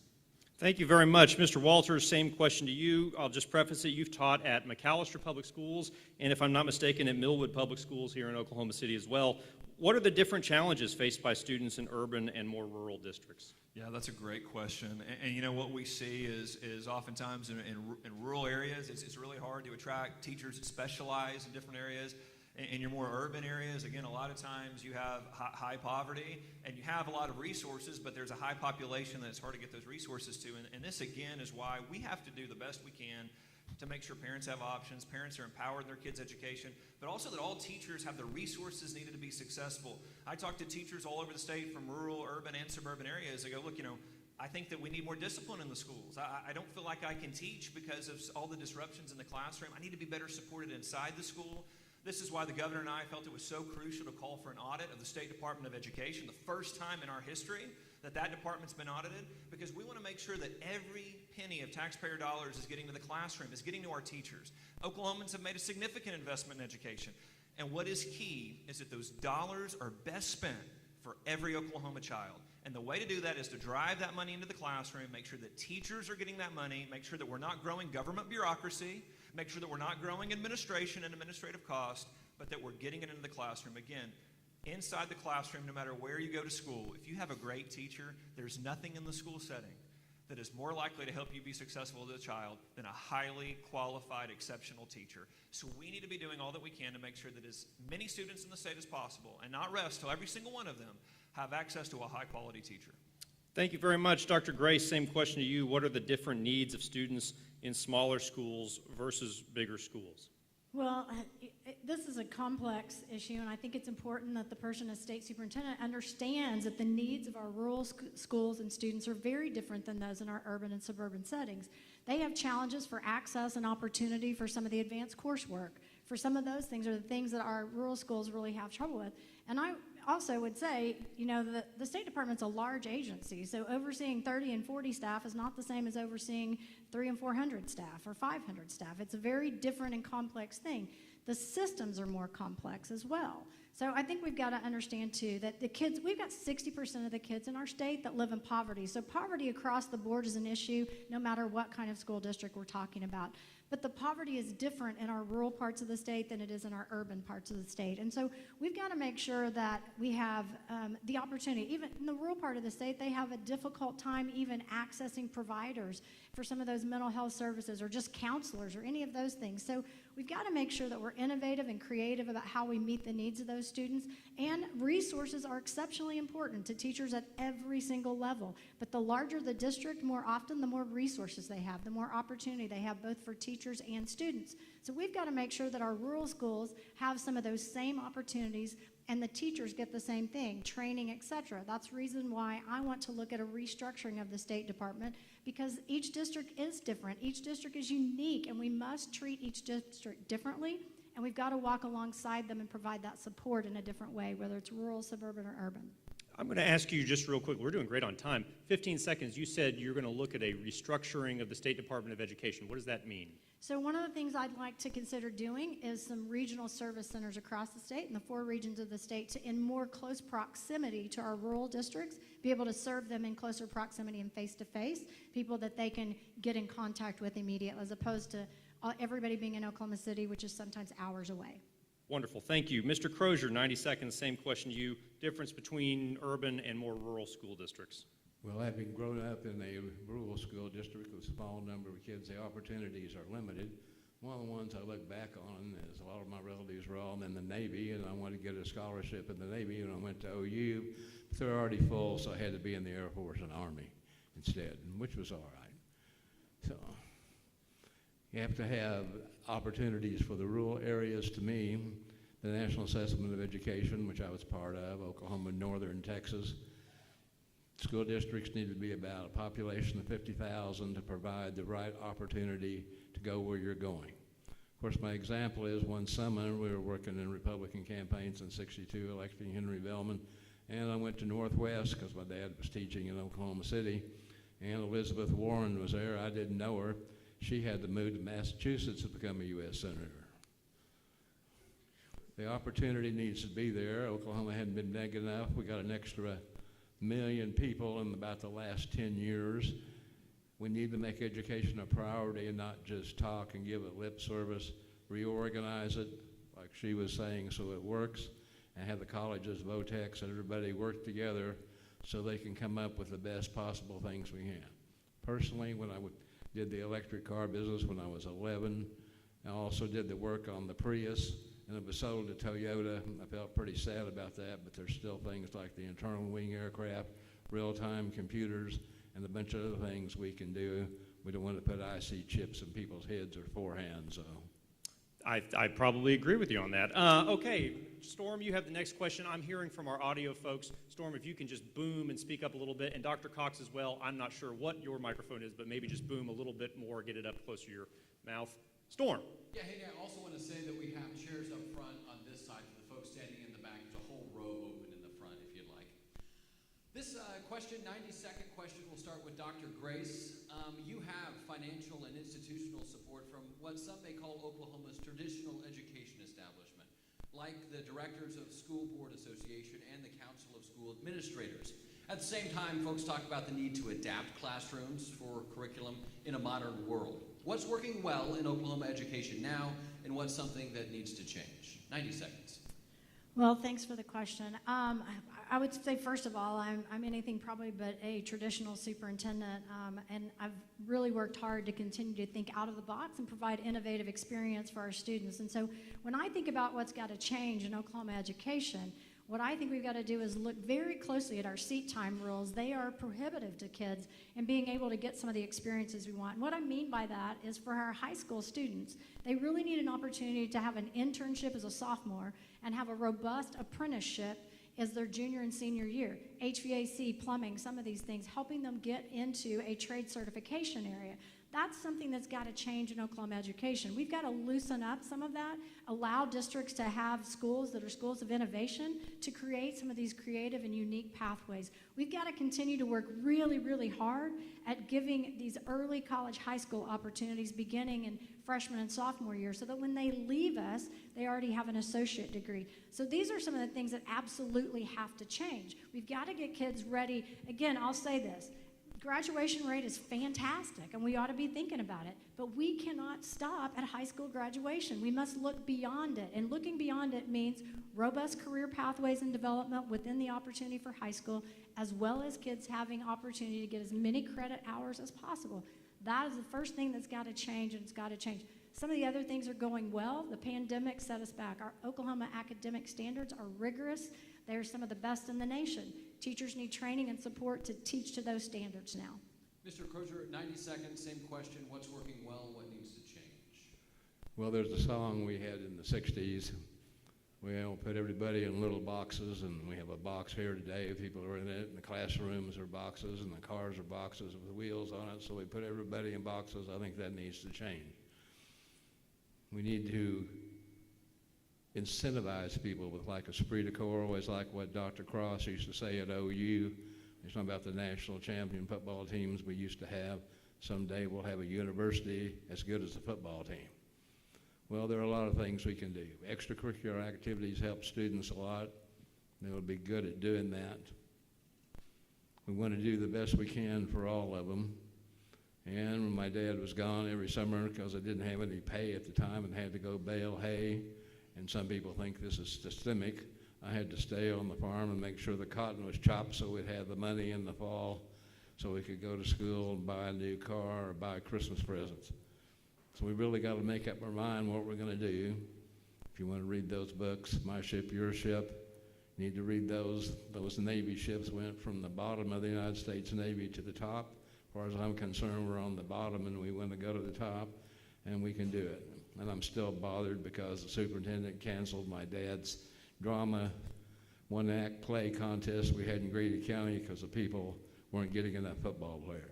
Thank you very much. Mr. Walters, same question to you. I'll just preface it. You've taught at McAllister Public Schools, and if I'm not mistaken, at Millwood Public Schools here in Oklahoma City as well. What are the different challenges faced by students in urban and more rural districts? Yeah, that's a great question. And you know, what we see is oftentimes in rural areas, it's really hard to attract teachers that specialize in different areas. In your more urban areas, again, a lot of times you have high poverty and you have a lot of resources, but there's a high population that it's hard to get those resources to. And this, again, is why we have to do the best we can to make sure parents have options, parents are empowered in their kids' education, but also that all teachers have the resources needed to be successful. I talk to teachers all over the state from rural, urban, and suburban areas. I go, look, you know, I think that we need more discipline in the schools. I don't feel like I can teach because of all the disruptions in the classroom. I need to be better supported inside the school. This is why the governor and I felt it was so crucial to call for an audit of the State Department of Education, the first time in our history that department's been audited, because we want to make sure that every penny of taxpayer dollars is getting to the classroom, is getting to our teachers. Oklahomans have made a significant investment in education. And what is key is that those dollars are best spent for every Oklahoma child. And the way to do that is to drive that money into the classroom, make sure that teachers are getting that money, make sure that we're not growing government bureaucracy, make sure that we're not growing administration and administrative cost, but that we're getting it into the classroom. Again, inside the classroom, no matter where you go to school, if you have a great teacher, there's nothing in the school setting that is more likely to help you be successful as a child than a highly qualified, exceptional teacher. So we need to be doing all that we can to make sure that as many students in the state as possible, and not rest till every single one of them, have access to a high-quality teacher. Thank you very much. Dr. Grace, same question to you. What are the different needs of students in smaller schools versus bigger schools? Well, this is a complex issue, and I think it's important that the person as state superintendent understands that the needs of our rural schools and students are very different than those in our urban and suburban settings. They have challenges for access and opportunity for some of the advanced coursework. For some of those things are the things that our rural schools really have trouble with. And also would say, the State Department's a large agency, so overseeing 30 and 40 staff is not the same as overseeing 300 and 400 staff or 500 staff. It's a very different and complex thing. The systems are more complex as well. So I think we've got to understand, too, that we've got 60% of the kids in our state that live in poverty. So poverty across the board is an issue, no matter what kind of school district we're talking about. But the poverty is different in our rural parts of the state than it is in our urban parts of the state. And so we've got to make sure that we have the opportunity. Even in the rural part of the state, they have a difficult time even accessing providers for some of those mental health services or just counselors or any of those things. So we've got to make sure that we're innovative and creative about how we meet the needs of those students. And resources are exceptionally important to teachers at every single level. But the larger the district, more often, the more resources they have, the more opportunity they have, both for teachers and students. So we've got to make sure that our rural schools have some of those same opportunities and the teachers get the same thing, training, et cetera. That's the reason why I want to look at a restructuring of the State Department, because each district is different. Each district is unique, and we must treat each district differently, and we've got to walk alongside them and provide that support in a different way, whether it's rural, suburban, or urban. I'm going to ask you just real quick, we're doing great on time. 15 seconds, you said you're going to look at a restructuring of the State Department of Education. What does that mean? So one of the things I'd like to consider doing is some regional service centers across the state, in the 4 regions of the state, to in more close proximity to our rural districts, be able to serve them in closer proximity and face-to-face, people that they can get in contact with immediately, as opposed to everybody being in Oklahoma City, which is sometimes hours away. Wonderful, thank you. Mr. Crozier, 90 seconds, same question to you. Difference between urban and more rural school districts? Well, having grown up in a rural school district with a small number of kids, the opportunities are limited. One of the ones I look back on is a lot of my relatives were all in the Navy, and I wanted to get a scholarship in the Navy, and I went to OU. But they're already full, so I had to be in the Air Force and Army instead, which was all right. So you have to have opportunities for the rural areas. To me, the National Assessment of Education, which I was part of, Oklahoma, Northern Texas, school districts need to be about a population of 50,000 to provide the right opportunity to go where you're going. Of course, my example is one summer we were working in Republican campaigns in '62, electing Henry Velman, and I went to Northwest because my dad was teaching in Oklahoma City, and Elizabeth Warren was there. I didn't know her. She had to move to Massachusetts to become a U.S. Senator. The opportunity needs to be there. Oklahoma hadn't been big enough. We got an extra million people in about the last 10 years. We need to make education a priority and not just talk and give it lip service, reorganize it, like she was saying, so it works, and have the colleges, VOTEX, and everybody work together so they can come up with the best possible things we can. Personally, when I did the electric car business when I was 11, I also did the work on the Prius, and it was sold to Toyota. I felt pretty sad about that, but there's still things like the internal wing aircraft, real-time computers, and a bunch of other things we can do. We don't want to put IC chips in people's heads or forehands. So. I probably agree with you on that. Okay, Storm, you have the next question. I'm hearing from our audio folks. Storm, if you can just boom and speak up a little bit, and Dr. Cox as well. I'm not sure what your microphone is, but maybe just boom a little bit more, get it up closer to your mouth. Storm. Yeah, hey, I also want to say that we have chairs up front on this side for the folks standing in the back. There's a whole row open in the front if you'd like. This question, 90-second question, will start with Dr. Grace. You have financial and institutional support from what some may call Oklahoma's traditional education establishment, like the Directors of School Board Association and the Council of School Administrators. At the same time, folks talk about the need to adapt classrooms for curriculum in a modern world. What's working well in Oklahoma education now, and what's something that needs to change? 90 seconds. Well, thanks for the question. I would say, first of all, I'm anything probably but a traditional superintendent, and I've really worked hard to continue to think out of the box and provide innovative experience for our students. And so when I think about what's got to change in Oklahoma education, what I think we've got to do is look very closely at our seat time rules. They are prohibitive to kids and being able to get some of the experiences we want. And what I mean by that is for our high school students, they really need an opportunity to have an internship as a sophomore and have a robust apprenticeship as their junior and senior year. HVAC, plumbing, some of these things, helping them get into a trade certification area. That's something that's got to change in Oklahoma education. We've got to loosen up some of that, allow districts to have schools that are schools of innovation to create some of these creative and unique pathways. We've got to continue to work really, really hard at giving these early college, high school opportunities beginning in freshman and sophomore year so that when they leave us, they already have an associate degree. So these are some of the things that absolutely have to change. We've got to get kids ready. Again, I'll say this. Graduation rate is fantastic, and we ought to be thinking about it. But we cannot stop at high school graduation. We must look beyond it. And looking beyond it means robust career pathways and development within the opportunity for high school, as well as kids having opportunity to get as many credit hours as possible. That is the first thing that's got to change, and it's got to change. Some of the other things are going well. The pandemic set us back. Our Oklahoma academic standards are rigorous. They're some of the best in the nation. Teachers need training and support to teach to those standards now. Mr. Crozier, 90 seconds, same question. What's working well? What needs to change? Well, there's a song we had in the 60s. We put everybody in little boxes, and we have a box here today. People are in it, and the classrooms are boxes, and the cars are boxes with wheels on it. So we put everybody in boxes. I think that needs to change. We need to incentivize people with like esprit de corps, always like what Dr. Cross used to say at OU. He's talking about the national champion football teams we used to have. Someday we'll have a university as good as the football team. Well, there are a lot of things we can do. Extracurricular activities help students a lot. They will be good at doing that. We want to do the best we can for all of them. And when my dad was gone every summer, because I didn't have any pay at the time and had to go bale hay, and some people think this is systemic, I had to stay on the farm and make sure the cotton was chopped so we'd have the money in the fall so we could go to school and buy a new car or buy Christmas presents. So we really got to make up our mind what we're going to do. If you want to read those books, My Ship, Your Ship, you need to read those. Those Navy ships went from the bottom of the United States Navy to the top. As far as I'm concerned, we're on the bottom and we want to go to the top, and we can do it. And I'm still bothered because the superintendent canceled my dad's drama one-act play contest we had in Grady County because the people weren't getting enough football players.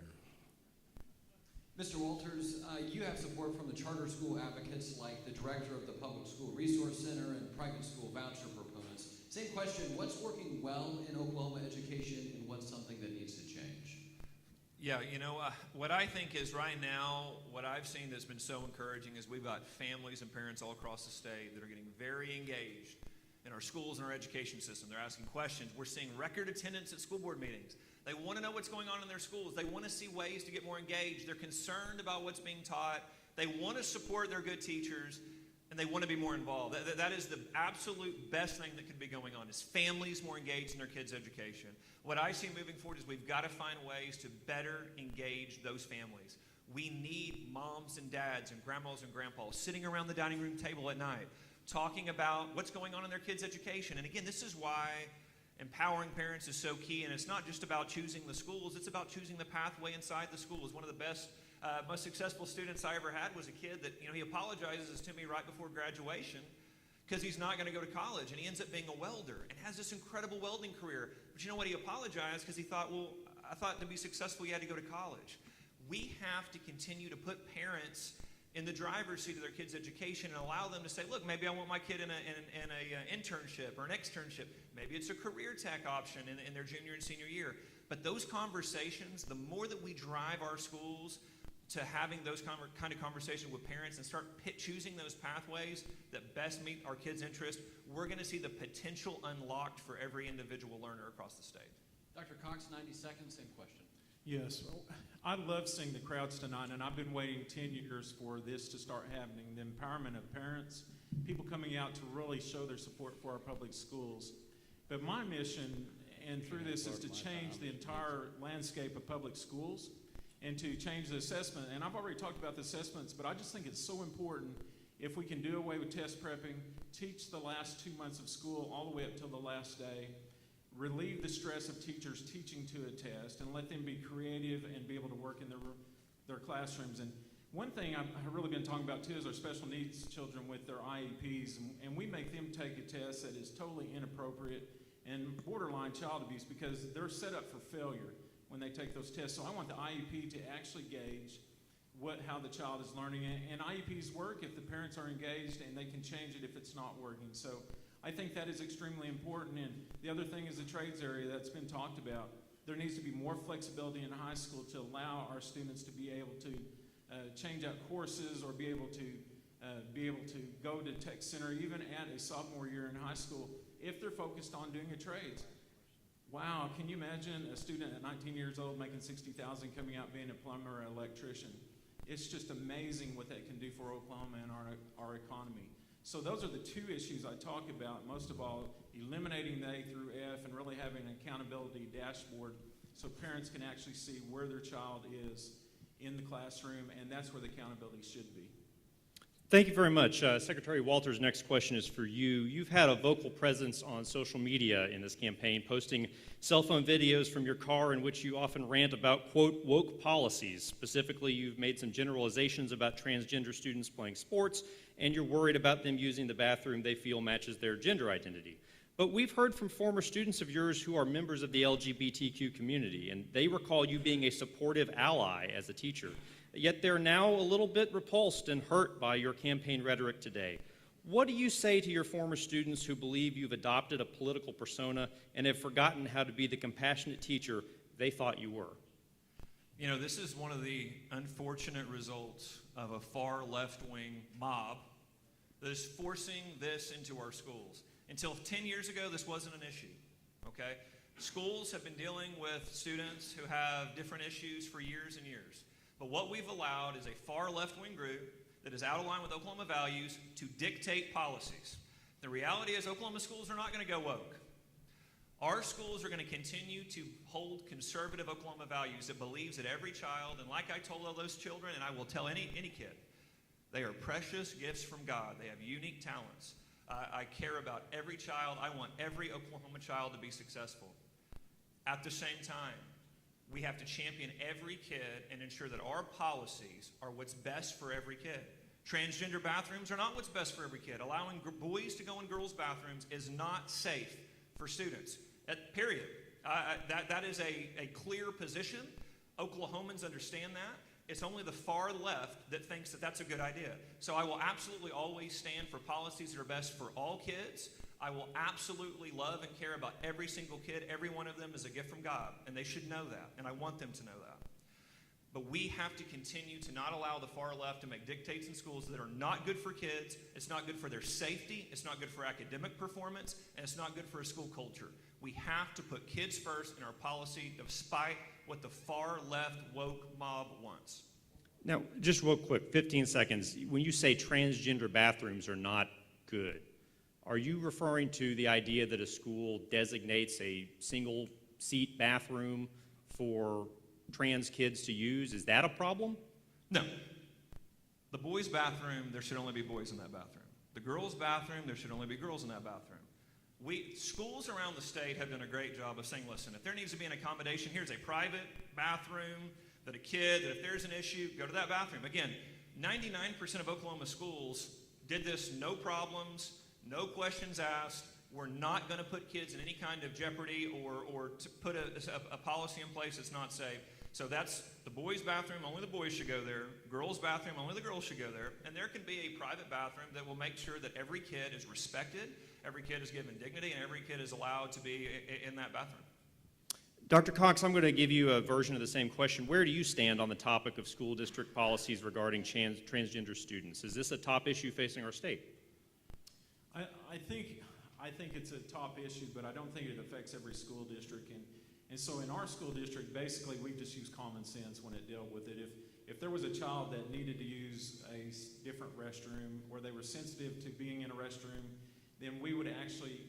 Mr. Walters, you have support from the charter school advocates like the director of the Public School Resource Center and private school voucher proponents. Same question, what's working well in Oklahoma education and what's something that needs to change? Yeah, what I think is right now, what I've seen that's been so encouraging is we've got families and parents all across the state that are getting very engaged in our schools and our education system. They're asking questions. We're seeing record attendance at school board meetings. They want to know what's going on in their schools. They want to see ways to get more engaged. They're concerned about what's being taught. They want to support their good teachers, and they want to be more involved. That is the absolute best thing that could be going on, is families more engaged in their kids' education. What I see moving forward is we've got to find ways to better engage those families. We need moms and dads and grandmas and grandpas sitting around the dining room table at night talking about what's going on in their kids' education. And again, this is why empowering parents is so key, and it's not just about choosing the schools, it's about choosing the pathway inside the schools. One of the best, most successful students I ever had was a kid that, he apologizes to me right before graduation because he's not going to go to college, and he ends up being a welder and has this incredible welding career. But you know what? He apologized because he thought, I thought to be successful you had to go to college. We have to continue to put parents in the driver's seat of their kids' education and allow them to say, look, maybe I want my kid in an internship or an externship. Maybe it's a career tech option in their junior and senior year. But those conversations, the more that we drive our schools to having those kind of conversations with parents and start choosing those pathways that best meet our kids' interests, we're going to see the potential unlocked for every individual learner across the state. Dr. Cox, 90 seconds, same question. Yes, I love seeing the crowds tonight, and I've been waiting 10 years for this to start happening. The empowerment of parents, people coming out to really show their support for our public schools. But my mission, and through this, is to change the entire landscape of public schools and to change the assessment. And I've already talked about the assessments, but I just think it's so important if we can do away with test prepping, teach the last 2 months of school all the way up till the last day, relieve the stress of teachers teaching to a test, and let them be creative and be able to work in their classrooms. And one thing I've really been talking about too is our special needs children with their IEPs, and we make them take a test that is totally inappropriate and borderline child abuse because they're set up for failure when they take those tests. So I want the IEP to actually gauge how the child is learning. And IEPs work if the parents are engaged, and they can change it if it's not working. So I think that is extremely important. And the other thing is the trades area that's been talked about. There needs to be more flexibility in high school to allow our students to be able to change out courses, or be able to go to tech center even at a sophomore year in high school if they're focused on doing a trade. Wow, can you imagine a student at 19 years old making $60,000 coming out being a plumber or an electrician? It's just amazing what that can do for Oklahoma and our economy. So those are the two issues I talk about. Most of all, eliminating the A through F and really having an accountability dashboard so parents can actually see where their child is in the classroom, and that's where the accountability should be. Thank you very much. Secretary Walters, next question is for you. You've had a vocal presence on social media in this campaign, posting cell phone videos from your car in which you often rant about, quote, woke policies. Specifically, you've made some generalizations about transgender students playing sports, and you're worried about them using the bathroom they feel matches their gender identity. But we've heard from former students of yours who are members of the LGBTQ community, and they recall you being a supportive ally as a teacher. Yet they're now a little bit repulsed and hurt by your campaign rhetoric today. What do you say to your former students who believe you've adopted a political persona and have forgotten how to be the compassionate teacher they thought you were? You know, this is one of the unfortunate results of a far left-wing mob that is forcing this into our schools. Until 10 years ago, this wasn't an issue, okay? Schools have been dealing with students who have different issues for years and years. But what we've allowed is a far left-wing group that is out of line with Oklahoma values to dictate policies. The reality is Oklahoma schools are not going to go woke. Our schools are going to continue to hold conservative Oklahoma values that believes that every child, and like I told all those children, and I will tell any kid, they are precious gifts from God. They have unique talents. I care about every child. I want every Oklahoma child to be successful. At the same time, we have to champion every kid and ensure that our policies are what's best for every kid. Transgender bathrooms are not what's best for every kid. Allowing boys to go in girls' bathrooms is not safe for students. Period. That is a clear position. Oklahomans understand that. It's only the far left that thinks that that's a good idea. So I will absolutely always stand for policies that are best for all kids. I will absolutely love and care about every single kid. Every one of them is a gift from God, and they should know that, and I want them to know that. But we have to continue to not allow the far left to make dictates in schools that are not good for kids. It's not good for their safety. It's not good for academic performance, and it's not good for a school culture. We have to put kids first in our policy despite what the far left woke mob wants. Now, just real quick, 15 seconds. When you say transgender bathrooms are not good, are you referring to the idea that a school designates a single-seat bathroom for trans kids to use? Is that a problem? No. The boys' bathroom, there should only be boys in that bathroom. The girls' bathroom, there should only be girls in that bathroom. Schools around the state have done a great job of saying, listen, if there needs to be an accommodation, here's a private bathroom that if there's an issue, go to that bathroom. Again, 99% of Oklahoma schools did this, no problems, no questions asked. We're not going to put kids in any kind of jeopardy or to put a policy in place that's not safe. So that's the boys' bathroom, only the boys should go there. Girls' bathroom, only the girls should go there. And there can be a private bathroom that will make sure that every kid is respected, every kid is given dignity, and every kid is allowed to be in that bathroom. Dr. Cox, I'm going to give you a version of the same question. Where do you stand on the topic of school district policies regarding transgender students? Is this a top issue facing our state? I think it's a top issue, but I don't think it affects every school district. And so in our school district, basically, we just use common sense when it dealt with it. If there was a child that needed to use a different restroom or they were sensitive to being in a restroom, then we would actually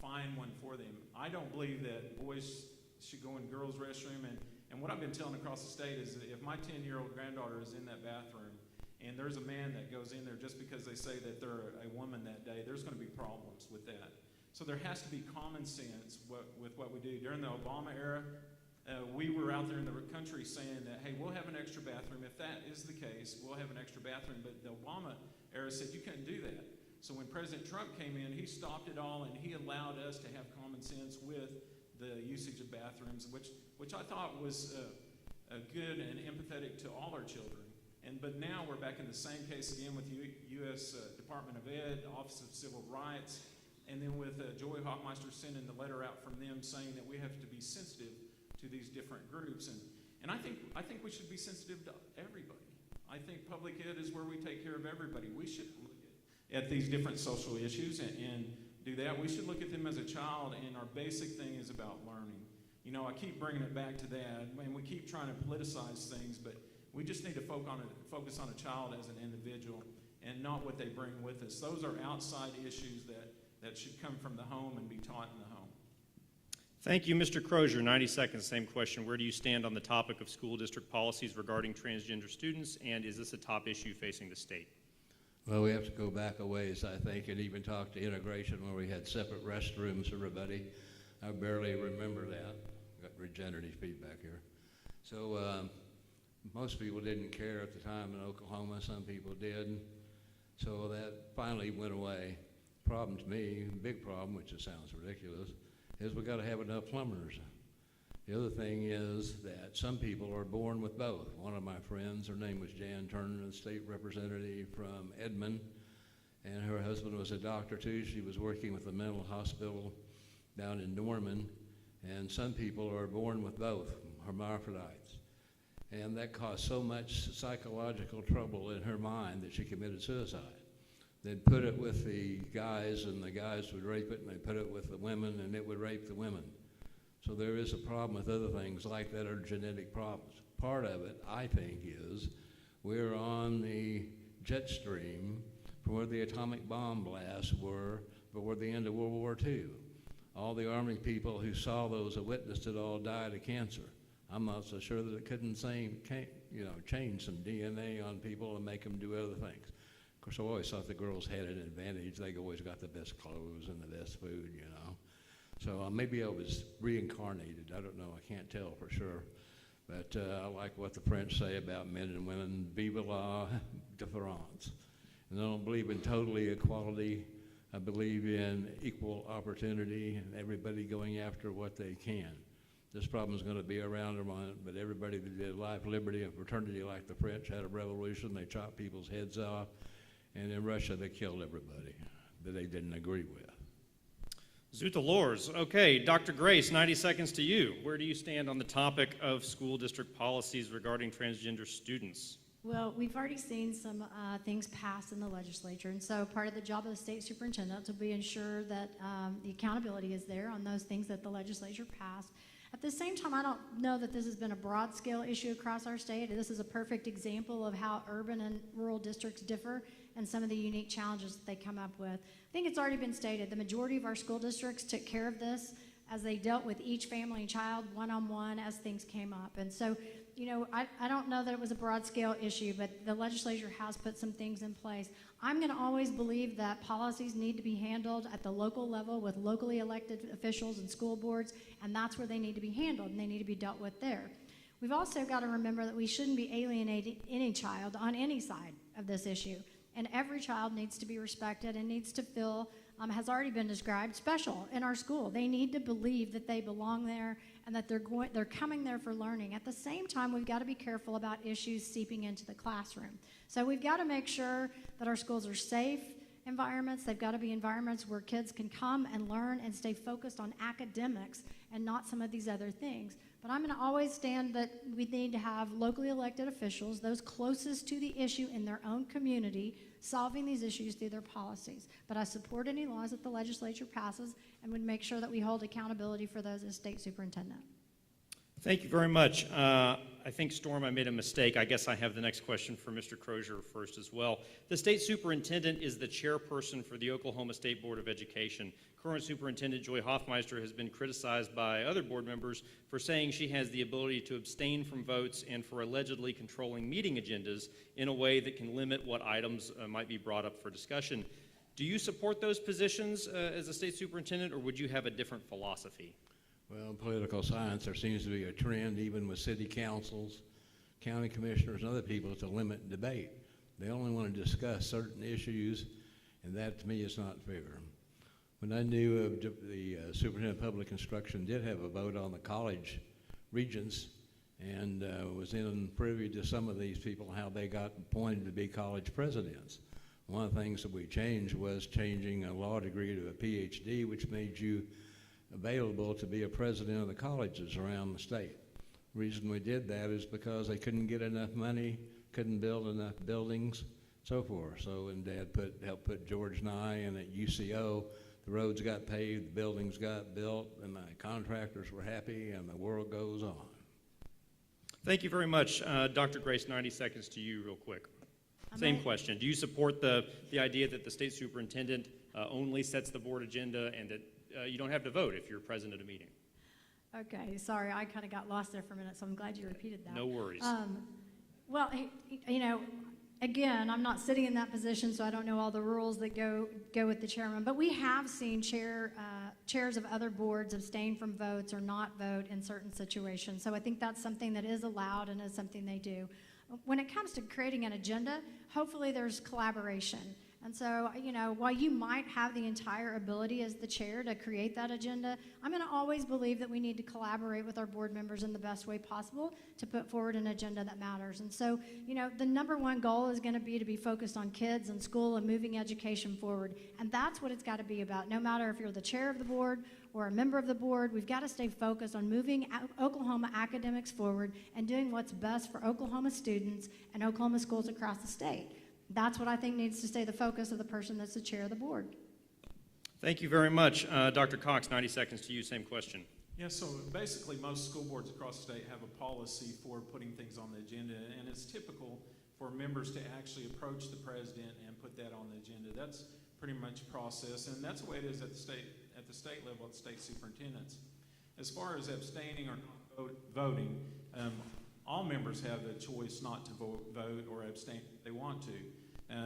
find one for them. I don't believe that boys should go in girls' restroom. And what I've been telling across the state is that if my 10-year-old granddaughter is in that bathroom and there's a man that goes in there just because they say that they're a woman that day, there's going to be problems with that. So there has to be common sense with what we do. During the Obama era, we were out there in the country saying that, hey, we'll have an extra bathroom. If that is the case, we'll have an extra bathroom. But the Obama era said you couldn't do that. So when President Trump came in, he stopped it all, and he allowed us to have common sense with the usage of bathrooms, which I thought was good and empathetic to all our children. But now we're back in the same case again with U.S. Department of Ed, Office of Civil Rights, and then with Joy Hoffmeister sending the letter out from them saying that we have to be sensitive to these different groups. And I think we should be sensitive to everybody. I think public ed is where we take care of everybody. We should look at these different social issues and do that. We should look at them as a child, and our basic thing is about learning. You know, I keep bringing it back to that, and we keep trying to politicize things, but we just need to focus on a child as an individual and not what they bring with us. Those are outside issues that should come from the home and be taught in the home. Thank you, Mr. Crozier. 90 seconds, same question. Where do you stand on the topic of school district policies regarding transgender students, and is this a top issue facing the state? Well, we have to go back a ways, I think, and even talk to integration where we had separate restrooms for everybody. I barely remember that. Got regenerative feedback here. So most people didn't care at the time in Oklahoma. Some people did. So that finally went away. Problem to me, big problem, which it sounds ridiculous, is we got to have enough plumbers. The other thing is that some people are born with both. One of my friends, her name was Jan Turner, a state representative from Edmond, and her husband was a doctor too. She was working with a mental hospital down in Norman, and some people are born with both, hermaphrodites. And that caused so much psychological trouble in her mind that she committed suicide. They'd put it with the guys, and the guys would rape it, and they'd put it with the women, and it would rape the women. So there is a problem with other things like that are genetic problems. Part of it, I think, is we're on the jet stream from where the atomic bomb blasts were before the end of World War II. All the Army people who saw those and witnessed it all died of cancer. I'm not so sure that it couldn't change some DNA on people and make them do other things. Of course, I always thought the girls had an advantage. They always got the best clothes and the best food, you know. So maybe I was reincarnated. I don't know. I can't tell for sure. But I like what the French say about men and women, vive la différence. And I don't believe in total equality. I believe in equal opportunity and everybody going after what they can. This problem is going to be around, but everybody that did life, liberty, and fraternity like the French had a revolution. They chopped people's heads off. And in Russia, they killed everybody that they didn't agree with. Zuta Lors. Okay, Dr. Grace, 90 seconds to you. Where do you stand on the topic of school district policies regarding transgender students? Well, we've already seen some things passed in the legislature, and so part of the job of the state superintendent will be ensure that the accountability is there on those things that the legislature passed. At the same time, I don't know that this has been a broad-scale issue across our state. This is a perfect example of how urban and rural districts differ and some of the unique challenges that they come up with. I think it's already been stated, the majority of our school districts took care of this as they dealt with each family and child one-on-one as things came up. And so, you know, I don't know that it was a broad-scale issue, but the legislature has put some things in place. I'm going to always believe that policies need to be handled at the local level with locally elected officials and school boards, and that's where they need to be handled, and they need to be dealt with there. We've also got to remember that we shouldn't be alienating any child on any side of this issue, and every child needs to be respected and needs to feel, has already been described, special in our school. They need to believe that they belong there and that they're coming there for learning. At the same time, we've got to be careful about issues seeping into the classroom. So we've got to make sure that our schools are safe environments. They've got to be environments where kids can come and learn and stay focused on academics and not some of these other things. But I'm going to always stand that we need to have locally elected officials, those closest to the issue in their own community, solving these issues through their policies. But I support any laws that the legislature passes and would make sure that we hold accountability for those as state superintendent. Thank you very much. I think, Storm, I made a mistake. I guess I have the next question for Mr. Crozier first as well. The state superintendent is the chairperson for the Oklahoma State Board of Education. Current Superintendent Joy Hoffmeister has been criticized by other board members for saying she has the ability to abstain from votes and for allegedly controlling meeting agendas in a way that can limit what items might be brought up for discussion. Do you support those positions as a state superintendent, or would you have a different philosophy? Well, in political science, there seems to be a trend, even with city councils, county commissioners, and other people, to limit debate. They only want to discuss certain issues, and that, to me, is not fair. When I knew of the Superintendent of Public Instruction did have a vote on the college regents, and was in privy to some of these people, how they got appointed to be college presidents. One of the things that we changed was changing a law degree to a PhD, which made you available to be a president of the colleges around the state. The reason we did that is because they couldn't get enough money, couldn't build enough buildings, so forth. So, and Dad helped put George Nye in at UCO. The roads got paved, the buildings got built, and the contractors were happy, and the world goes on. Thank you very much. Dr. Grace, 90 seconds to you real quick. Same question. Do you support the idea that the state superintendent only sets the board agenda and that you don't have to vote if you're present at a meeting? Okay, sorry, I kind of got lost there for a minute, so I'm glad you repeated that. No worries. Well, you know, again, I'm not sitting in that position, so I don't know all the rules that go with the chairman, but we have seen chairs of other boards abstain from votes or not vote in certain situations. So I think that's something that is allowed and is something they do. When it comes to creating an agenda, hopefully there's collaboration. And so, you know, while you might have the entire ability as the chair to create that agenda, I'm going to always believe that we need to collaborate with our board members in the best way possible to put forward an agenda that matters. And so, you know, the number one goal is going to be focused on kids and school and moving education forward. And that's what it's got to be about. No matter if you're the chair of the board or a member of the board, we've got to stay focused on moving Oklahoma academics forward and doing what's best for Oklahoma students and Oklahoma schools across the state. That's what I think needs to stay the focus of the person that's the chair of the board. Thank you very much. Dr. Cox, 90 seconds to you, same question. Yeah, so basically most school boards across the state have a policy for putting things on the agenda, and it's typical for members to actually approach the president and put that on the agenda. That's pretty much process, and that's the way it is at the state level, at state superintendents. As far as abstaining or not voting, all members have a choice not to vote or abstain if they want to.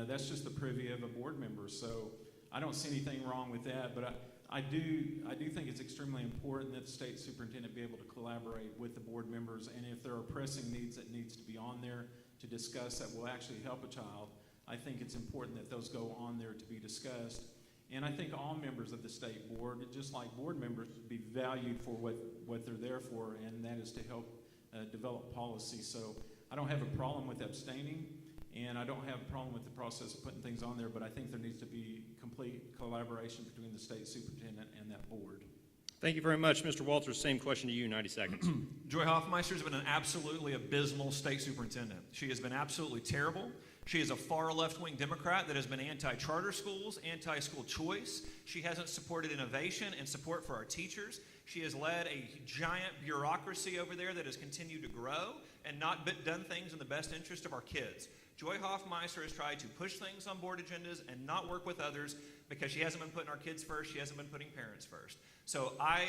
That's just the privy of a board member, so I don't see anything wrong with that, but I do think it's extremely important that the state superintendent be able to collaborate with the board members, and if there are pressing needs that needs to be on there to discuss that will actually help a child, I think it's important that those go on there to be discussed. And I think all members of the state board, just like board members, be valued for what they're there for, and that is to help develop policy. So I don't have a problem with abstaining, and I don't have a problem with the process of putting things on there, but I think there needs to be complete collaboration between the state superintendent and that board. Thank you very much. Mr. Walters, same question to you, 90 seconds. Joy Hoffmeister has been an absolutely abysmal state superintendent. She has been absolutely terrible. She is a far left-wing Democrat that has been anti-charter schools, anti-school choice. She hasn't supported innovation and support for our teachers. She has led a giant bureaucracy over there that has continued to grow and not done things in the best interest of our kids. Joy Hoffmeister has tried to push things on board agendas and not work with others because she hasn't been putting our kids first, she hasn't been putting parents first. So I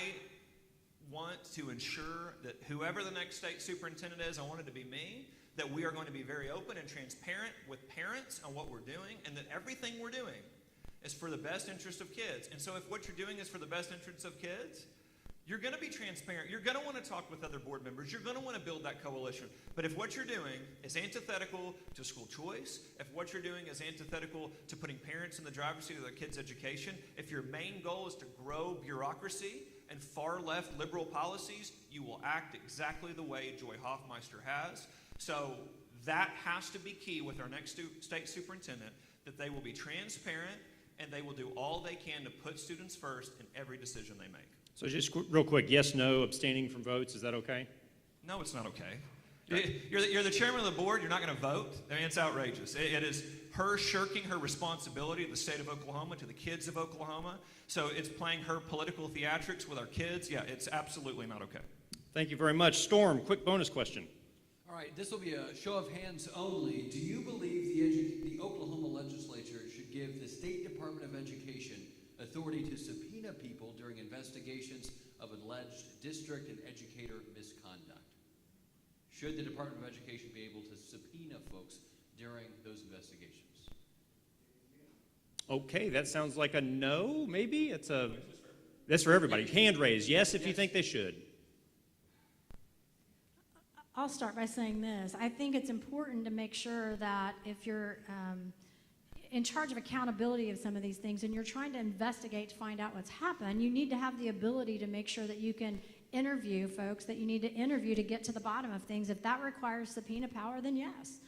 want to ensure that whoever the next state superintendent is, I want it to be me, that we are going to be very open and transparent with parents on what we're doing, and that everything we're doing is for the best interest of kids. And so if what you're doing is for the best interest of kids, you're going to be transparent. You're going to want to talk with other board members. You're going to want to build that coalition. But if what you're doing is antithetical to school choice, if what you're doing is antithetical to putting parents in the driver's seat of their kids' education, if your main goal is to grow bureaucracy and far left liberal policies, you will act exactly the way Joy Hoffmeister has. So that has to be key with our next state superintendent, that they will be transparent and they will do all they can to put students first in every decision they make. So just real quick, yes, no, abstaining from votes, is that okay? No, it's not okay. You're the chairman of the board, you're not going to vote? I mean, it's outrageous. It is her shirking her responsibility to the state of Oklahoma, to the kids of Oklahoma. So it's playing her political theatrics with our kids. Yeah, it's absolutely not okay. Thank you very much. Storm, quick bonus question. All right, this will be a show of hands only. Do you believe the Oklahoma legislature should give the State Department of Education authority to subpoena people during investigations of alleged district and educator misconduct? Should the Department of Education be able to subpoena folks during those investigations? Okay, that sounds like a no, maybe? That's for everybody. Hand raise, yes, if you think they should. I'll start by saying this. I think it's important to make sure that if you're in charge of accountability of some of these things and you're trying to investigate to find out what's happened, you need to have the ability to make sure that you can interview folks that you need to interview to get to the bottom of things. If that requires subpoena power, then yes.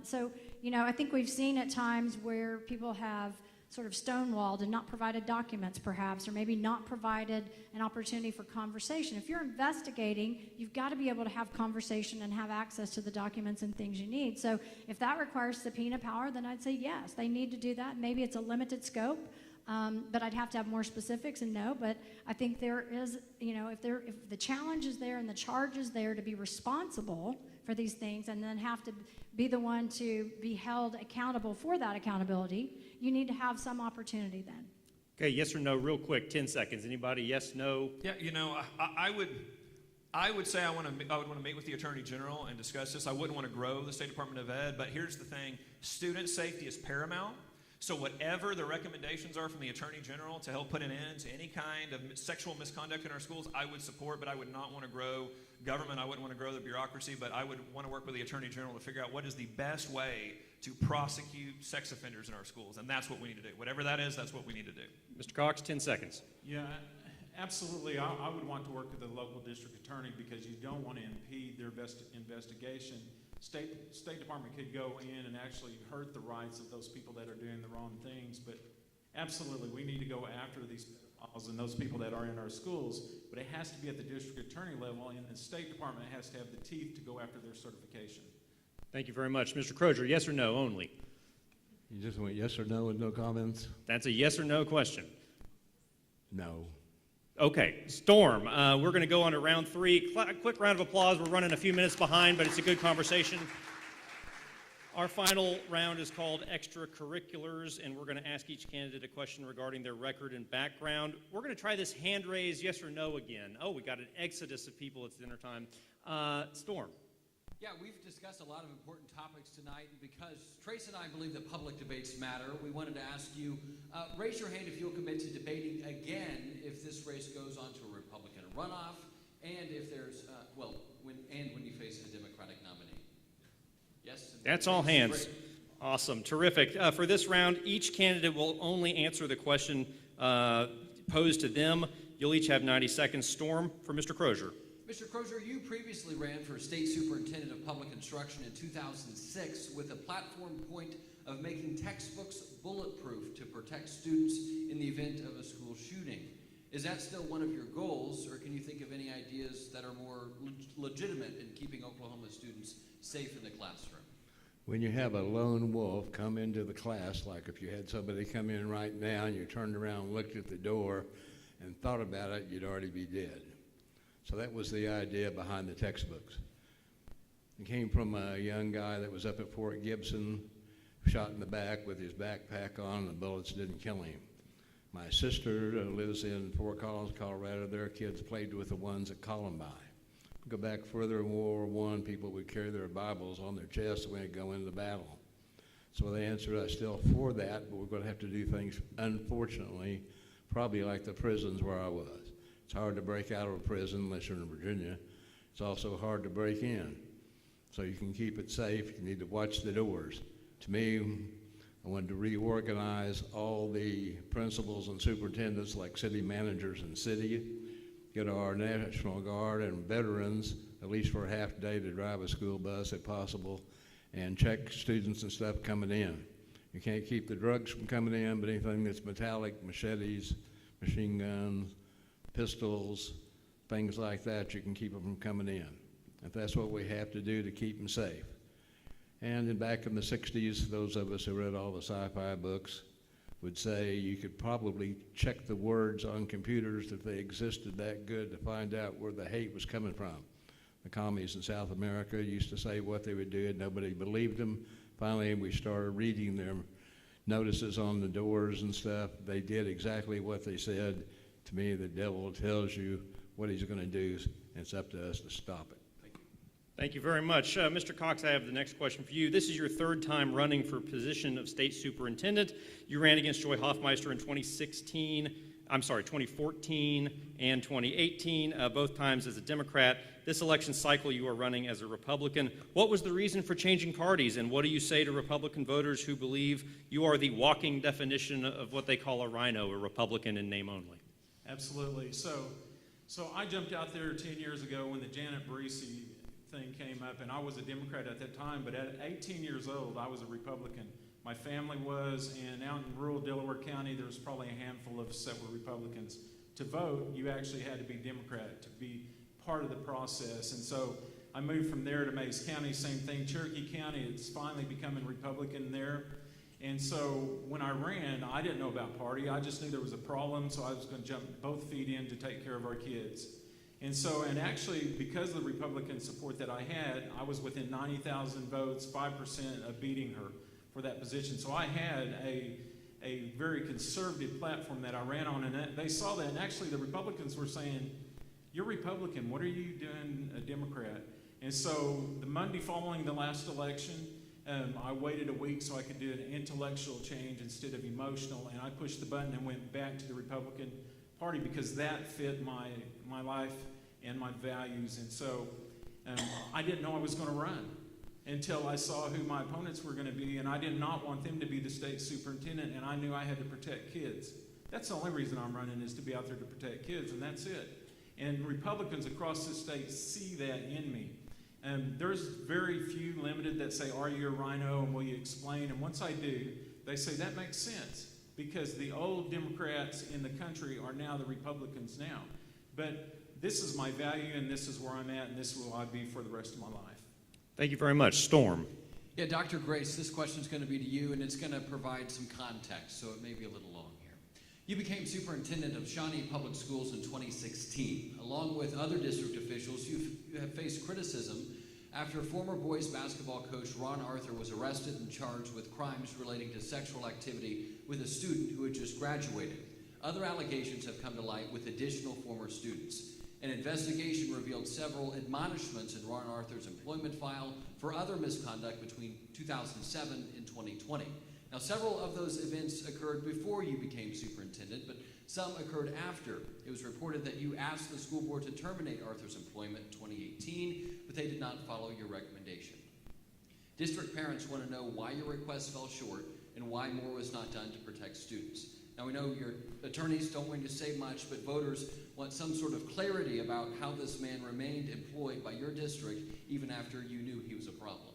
So, you know, I think we've seen at times where people have sort of stonewalled and not provided documents perhaps, or maybe not provided an opportunity for conversation. If you're investigating, you've got to be able to have conversation and have access to the documents and things you need. So if that requires subpoena power, then I'd say yes, they need to do that. Maybe it's a limited scope, but I'd have to have more specifics and no, but I think there is, you know, if the challenge is there and the charge is there to be responsible for these things and then have to be the one to be held accountable for that accountability, you need to have some opportunity then. Okay, yes or no, real quick, 10 seconds. Anybody, yes, no? Yeah, you know, I would say I would want to meet with the Attorney General and discuss this. I wouldn't want to grow the State Department of Ed, but here's the thing. Student safety is paramount. So whatever the recommendations are from the Attorney General to help put an end to any kind of sexual misconduct in our schools, I would support, but I would not want to grow government. I wouldn't want to grow the bureaucracy, but I would want to work with the Attorney General to figure out what is the best way to prosecute sex offenders in our schools, and that's what we need to do. Whatever that is, that's what we need to do. Mr. Cox, 10 seconds. Yeah, absolutely. I would want to work with the local district attorney because you don't want to impede their investigation. State Department could go in and actually hurt the rights of those people that are doing the wrong things, but absolutely, we need to go after these pedophiles and those people that are in our schools, but it has to be at the district attorney level, and the State Department has to have the teeth to go after their certification. Thank you very much. Mr. Crozier, yes or no only? You just went yes or no with no comments? That's a yes or no question. No. Okay, Storm, we're going to go on to round three. Quick round of applause. We're running a few minutes behind, but it's a good conversation. Our final round is called extracurriculars, and we're going to ask each candidate a question regarding their record and background. We're going to try this hand raise yes or no again. Oh, we got an exodus of people. It's dinner time. Storm. Yeah, we've discussed a lot of important topics tonight, and because Trace and I believe that public debates matter, we wanted to ask you, raise your hand if you'll commit to debating again if this race goes on to a Republican runoff, and if there's, when you face a Democratic nominee. Yes? That's all hands. Great. Awesome, terrific. For this round, each candidate will only answer the question posed to them. You'll each have 90 seconds. Storm, for Mr. Crozier. Mr. Crozier, you previously ran for State Superintendent of Public Instruction in 2006 with a platform point of making textbooks bulletproof to protect students in the event of a school shooting. Is that still one of your goals, or can you think of any ideas that are more legitimate in keeping Oklahoma students safe in the classroom? When you have a lone wolf come into the class, like if you had somebody come in right now and you turned around and looked at the door and thought about it, you'd already be dead. So that was the idea behind the textbooks. It came from a young guy that was up at Fort Gibson, shot in the back with his backpack on, and the bullets didn't kill him. My sister lives in Fort Collins, Colorado. Their kids played with the ones at Columbine. Go back further in World War I, people would carry their Bibles on their chest when they go into battle. So the answer is still for that, but we're going to have to do things, unfortunately, probably like the prisons where I was. It's hard to break out of a prison unless you're in Virginia. It's also hard to break in. So you can keep it safe. You need to watch the doors. To me, I wanted to reorganize all the principals and superintendents like city managers in city, get our National Guard and veterans, at least for a half day, to drive a school bus if possible, and check students and stuff coming in. You can't keep the drugs from coming in, but anything that's metallic, machetes, machine guns, pistols, things like that, you can keep them from coming in. If that's what we have to do to keep them safe. And then back in the 60s, those of us who read all the sci-fi books would say you could probably check the words on computers if they existed that good to find out where the hate was coming from. The commies in South America used to say what they would do and nobody believed them. Finally, we started reading their notices on the doors and stuff. They did exactly what they said. To me, the devil tells you what he's going to do, and it's up to us to stop it. Thank you. Thank you very much. Mr. Cox, I have the next question for you. This is your third time running for position of state superintendent. You ran against Joy Hoffmeister in 2014 and 2018, both times as a Democrat. This election cycle, you are running as a Republican. What was the reason for changing parties, and what do you say to Republican voters who believe you are the walking definition of what they call a rhino, a Republican in name only? Absolutely. So So I jumped out there 10 years ago when the Janet Barisi thing came up, and I was a Democrat at that time, but at 18 years old, I was a Republican. My family was, and out in rural Delaware County, there was probably a handful of us that were Republicans. To vote, you actually had to be Democrat to be part of the process. And so I moved from there to Mays County, same thing. Cherokee County, it's finally becoming Republican there. And so when I ran, I didn't know about party. I just knew there was a problem, so I was going to jump both feet in to take care of our kids. And so, and actually, because of the Republican support that I had, I was within 90,000 votes, 5% of beating her for that position. So I had a very conservative platform that I ran on, and they saw that. And actually, the Republicans were saying, "You're Republican. What are you doing a Democrat?" And so the Monday following the last election, I waited a week so I could do an intellectual change instead of emotional, and I pushed the button and went back to the Republican Party because that fit my life and my values. And so I didn't know I was going to run until I saw who my opponents were going to be, and I did not want them to be the state superintendent, and I knew I had to protect kids. That's the only reason I'm running, is to be out there to protect kids, and that's it. And Republicans across the state see that in me. There's very few, limited, that say, "Are you a rhino, and will you explain?" And once I do, they say, "That makes sense," because the old Democrats in the country are now the Republicans now. But this is my value, and this is where I'm at, and this will I be for the rest of my life. Thank you very much. Storm. Yeah, Dr. Grace, this question is going to be to you, and it's going to provide some context, so it may be a little long here. You became superintendent of Shawnee Public Schools in 2016. Along with other district officials, you have faced criticism after former boys basketball coach Ron Arthur was arrested and charged with crimes relating to sexual activity with a student who had just graduated. Other allegations have come to light with additional former students. An investigation revealed several admonishments in Ron Arthur's employment file for other misconduct between 2007 and 2020. Now, several of those events occurred before you became superintendent, but some occurred after. It was reported that you asked the school board to terminate Arthur's employment in 2018, but they did not follow your recommendation. District parents want to know why your request fell short and why more was not done to protect students. Now, we know your attorneys don't want you to say much, but voters want some sort of clarity about how this man remained employed by your district even after you knew he was a problem.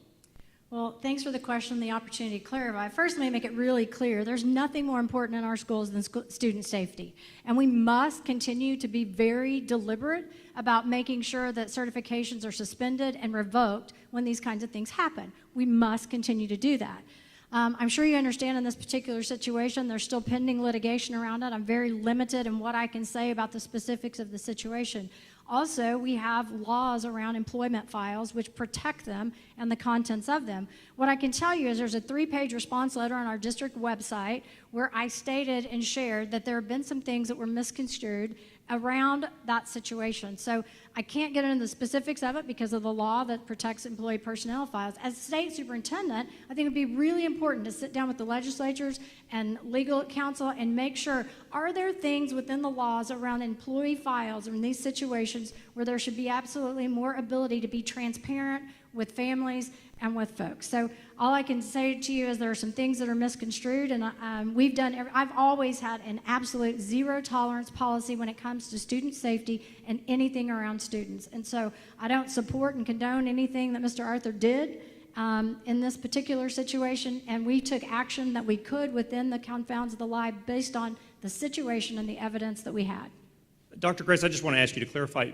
Well, thanks for the question and the opportunity to clarify. First, let me make it really clear. There's nothing more important in our schools than student safety. And we must continue to be very deliberate about making sure that certifications are suspended and revoked when these kinds of things happen. We must continue to do that. I'm sure you understand in this particular situation, there's still pending litigation around it. I'm very limited in what I can say about the specifics of the situation. Also, we have laws around employment files which protect them and the contents of them. What I can tell you is there's a 3-page response letter on our district website where I stated and shared that there have been some things that were misconstrued around that situation. So I can't get into the specifics of it because of the law that protects employee personnel files. As state superintendent, I think it would be really important to sit down with the legislatures and legal counsel and make sure, are there things within the laws around employee files in these situations where there should be absolutely more ability to be transparent with families and with folks. So all I can say to you is there are some things that are misconstrued, and I've always had an absolute zero tolerance policy when it comes to student safety and anything around students. And so I don't support and condone anything that Mr. Arthur did in this particular situation, and we took action that we could within the confounds of the law based on the situation and the evidence that we had. Dr. Grace, I just want to ask you to clarify,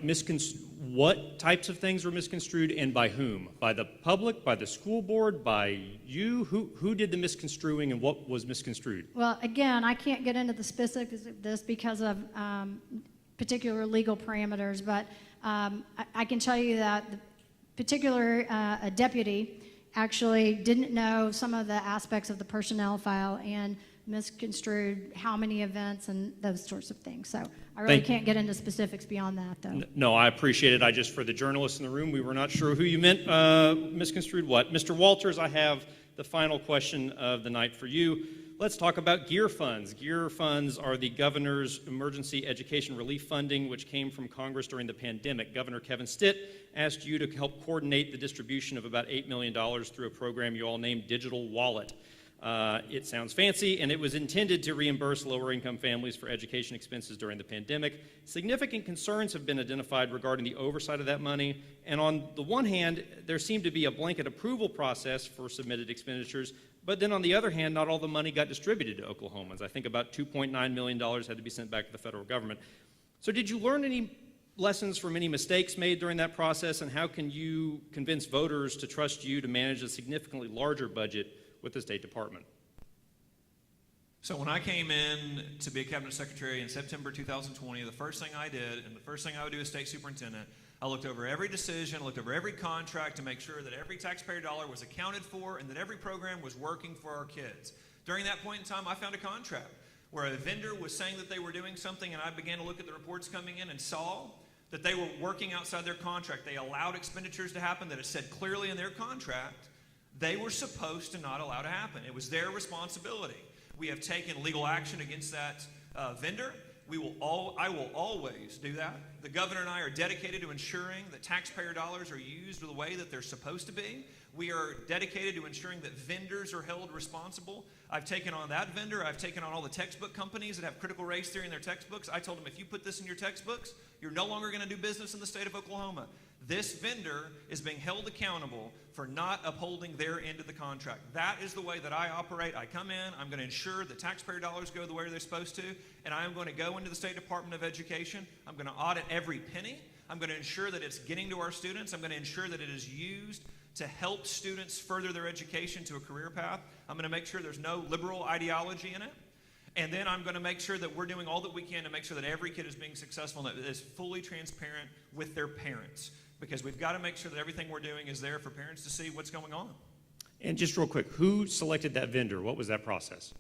what types of things were misconstrued and by whom? By the public, by the school board, by you? Who did the misconstruing and what was misconstrued? Well, again, I can't get into the specifics of this because of particular legal parameters, but I can tell you that the particular deputy actually didn't know some of the aspects of the personnel file and misconstrued how many events and those sorts of things. So I really can't get into specifics beyond that, though. No, I appreciate it. For the journalists in the room, we were not sure who you meant misconstrued what. Mr. Walters, I have the final question of the night for you. Let's talk about GEAR funds. GEAR funds are the governor's emergency education relief funding, which came from Congress during the pandemic. Governor Kevin Stitt asked you to help coordinate the distribution of about $8 million through a program you all named Digital Wallet. It sounds fancy, and it was intended to reimburse lower-income families for education expenses during the pandemic. Significant concerns have been identified regarding the oversight of that money, and on the one hand, there seemed to be a blanket approval process for submitted expenditures, but then on the other hand, not all the money got distributed to Oklahomans. I think about $2.9 million had to be sent back to the federal government. So did you learn any lessons from any mistakes made during that process, and how can you convince voters to trust you to manage a significantly larger budget with the State Department? So when I came in to be a cabinet secretary in September 2020, the first thing I did, and the first thing I would do as state superintendent, I looked over every decision, looked over every contract to make sure that every taxpayer dollar was accounted for and that every program was working for our kids. During that point in time, I found a contract where a vendor was saying that they were doing something, and I began to look at the reports coming in and saw that they were working outside their contract. They allowed expenditures to happen that it said clearly in their contract they were supposed to not allow to happen. It was their responsibility. We have taken legal action against that vendor. I will always do that. The governor and I are dedicated to ensuring that taxpayer dollars are used the way that they're supposed to be. We are dedicated to ensuring that vendors are held responsible. I've taken on that vendor. I've taken on all the textbook companies that have critical race theory in their textbooks. I told them, if you put this in your textbooks, you're no longer going to do business in the state of Oklahoma. This vendor is being held accountable for not upholding their end of the contract. That is the way that I operate. I come in, I'm going to ensure that taxpayer dollars go the way they're supposed to, and I am going to go into the State Department of Education. I'm going to audit every penny. I'm going to ensure that it's getting to our students. I'm going to ensure that it is used to help students further their education to a career path. I'm going to make sure there's no liberal ideology in it. And then I'm going to make sure that we're doing all that we can to make sure that every kid is being successful and that it is fully transparent with their parents. Because we've got to make sure that everything we're doing is there for parents to see what's going on. And just real quick, who selected that vendor? What was that process?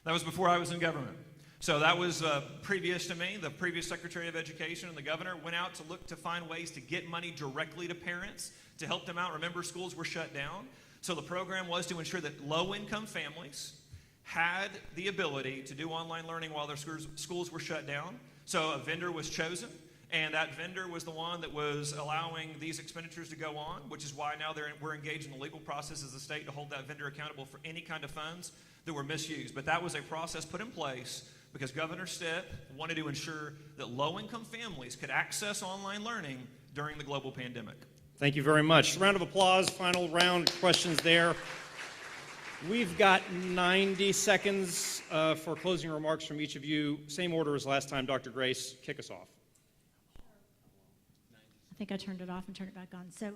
That was before I was in government. So that was previous to me. The previous Secretary of Education and the governor went out to look to find ways to get money directly to parents to help them out. Remember, schools were shut down. So the program was to ensure that low-income families had the ability to do online learning while their schools were shut down. So a vendor was chosen, and that vendor was the one that was allowing these expenditures to go on, which is why now we're engaged in the legal process as a state to hold that vendor accountable for any kind of funds that were misused. But that was a process put in place because Governor Stitt wanted to ensure that low-income families could access online learning during the global pandemic. Thank you very much. Round of applause. Final round questions there. We've got 90 seconds for closing remarks from each of you. Same order as last time. Dr. Grace, kick us off. I think I turned it off and turned it back on. So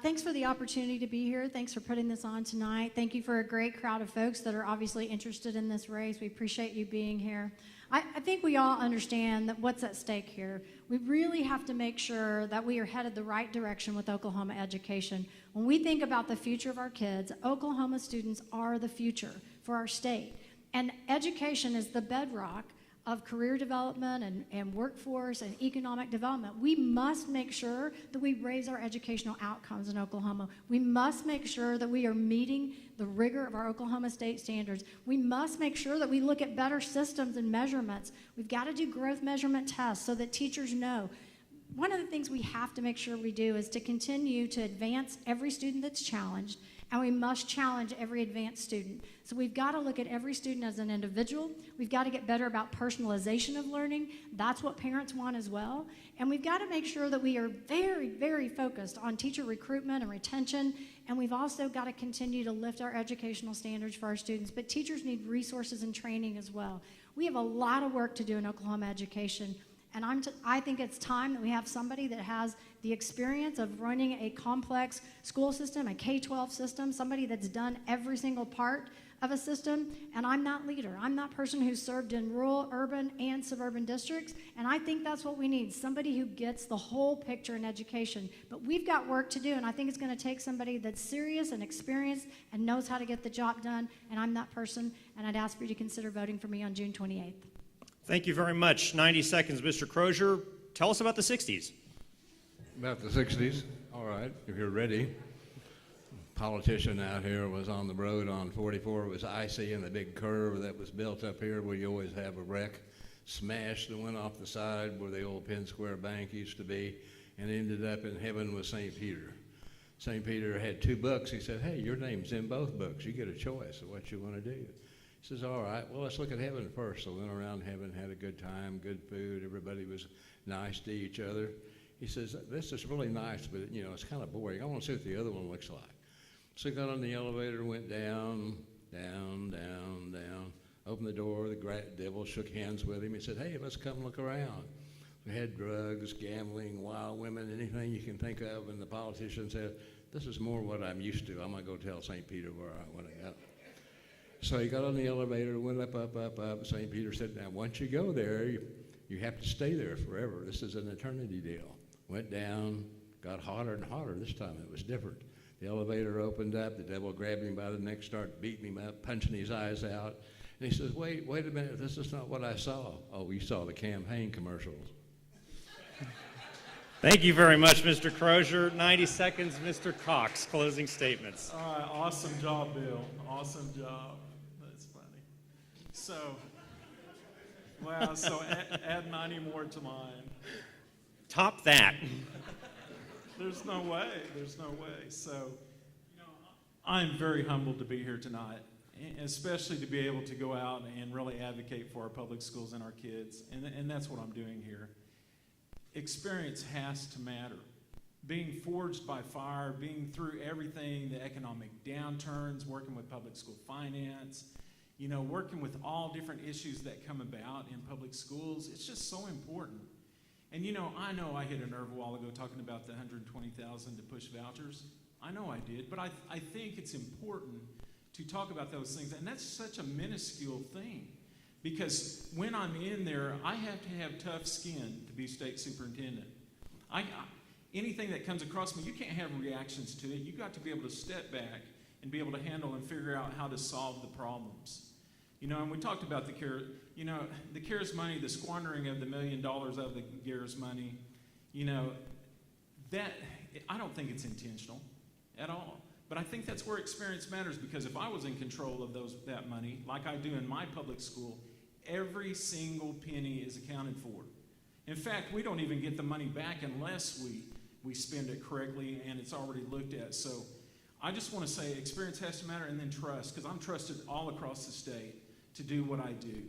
thanks for the opportunity to be here. Thanks for putting this on tonight. Thank you for a great crowd of folks that are obviously interested in this race. We appreciate you being here. I think we all understand that what's at stake here. We really have to make sure that we are headed the right direction with Oklahoma education. When we think about the future of our kids, Oklahoma students are the future for our state. And education is the bedrock of career development and workforce and economic development. We must make sure that we raise our educational outcomes in Oklahoma. We must make sure that we are meeting the rigor of our Oklahoma state standards. We must make sure that we look at better systems and measurements. We've got to do growth measurement tests so that teachers know. One of the things we have to make sure we do is to continue to advance every student that's challenged, and we must challenge every advanced student. So we've got to look at every student as an individual. We've got to get better about personalization of learning. That's what parents want as well. And we've got to make sure that we are very, very focused on teacher recruitment and retention. And we've also got to continue to lift our educational standards for our students. But teachers need resources and training as well. We have a lot of work to do in Oklahoma education. And I think it's time that we have somebody that has the experience of running a complex school system, a K-12 system, somebody that's done every single part of a system. And I'm that leader. I'm that person who's served in rural, urban, and suburban districts. And I think that's what we need, somebody who gets the whole picture in education. But we've got work to do, and I think it's going to take somebody that's serious and experienced and knows how to get the job done. And I'm that person, and I'd ask for you to consider voting for me on June 28th. Thank you very much. 90 seconds, Mr. Crozier. Tell us about the 60s. About the 60s? All right, if you're ready. Politician out here was on the road on 44. It was icy, and the big curve that was built up here where you always have a wreck smashed and went off the side where the old Penn Square Bank used to be and ended up in heaven with St. Peter. St. Peter had 2 books. He said, hey, your name's in both books. You get a choice of what you want to do. He says, all right, well, let's look at heaven first. So we went around heaven, had a good time, good food. Everybody was nice to each other. He says, this is really nice, but, you know, it's kind of boring. I want to see what the other one looks like. So he got on the elevator, went down, down, down, down, opened the door. The devil shook hands with him. He said, hey, let's come look around. We had drugs, gambling, wild women, anything you can think of. And the politician said, this is more what I'm used to. I'm going to go tell St. Peter where I want to go. So he got on the elevator, went up, up, up, up. St. Peter said, now, once you go there, you have to stay there forever. This is an eternity deal. Went down, got hotter and hotter. This time it was different. The elevator opened up. The devil grabbed him by the neck, started beating him up, punching his eyes out. And he says, wait a minute. This is not what I saw. Oh, you saw the campaign commercials. Thank you very much, Mr. Crozier. 90 seconds, Mr. Cox, closing statements. All right, awesome job, Bill. Awesome job. That's funny. So, wow, so add 90 more to mine. Top that. There's no way. There's no way. So, you know, I'm very humbled to be here tonight, especially to be able to go out and really advocate for our public schools and our kids, and that's what I'm doing here. Experience has to matter. Being forged by fire, being through everything, the economic downturns, working with public school finance, you know, working with all different issues that come about in public schools, it's just so important. And you know I hit a nerve a while ago talking about the $120,000 to push vouchers. I know I did, but I think it's important to talk about those things, and that's such a minuscule thing. Because when I'm in there, I have to have tough skin to be state superintendent. Anything that comes across me, you can't have reactions to it. You've got to be able to step back and be able to handle and figure out how to solve the problems. You know, and we talked about the CARES money, the squandering of the $1 million of the CARES money. You know, that I don't think it's intentional at all. But I think that's where experience matters, because if I was in control of that money, like I do in my public school, every single penny is accounted for. In fact, we don't even get the money back unless we spend it correctly and it's already looked at. So I just want to say experience has to matter, and then trust, because I'm trusted all across the state to do what I do,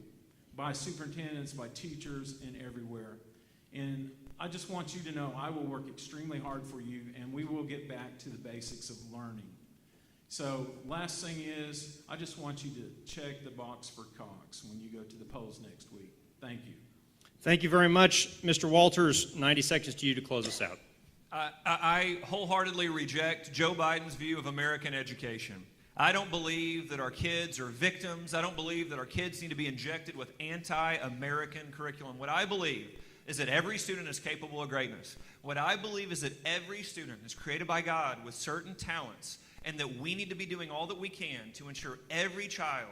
by superintendents, by teachers, and everywhere. And I just want you to know I will work extremely hard for you, and we will get back to the basics of learning. So last thing is, I just want you to check the box for Cox when you go to the polls next week. Thank you. Thank you very much. Mr. Walters, 90 seconds to you to close us out. I wholeheartedly reject Joe Biden's view of American education. I don't believe that our kids are victims. I don't believe that our kids need to be injected with anti-American curriculum. What I believe is that every student is capable of greatness. What I believe is that every student is created by God with certain talents, and that we need to be doing all that we can to ensure every child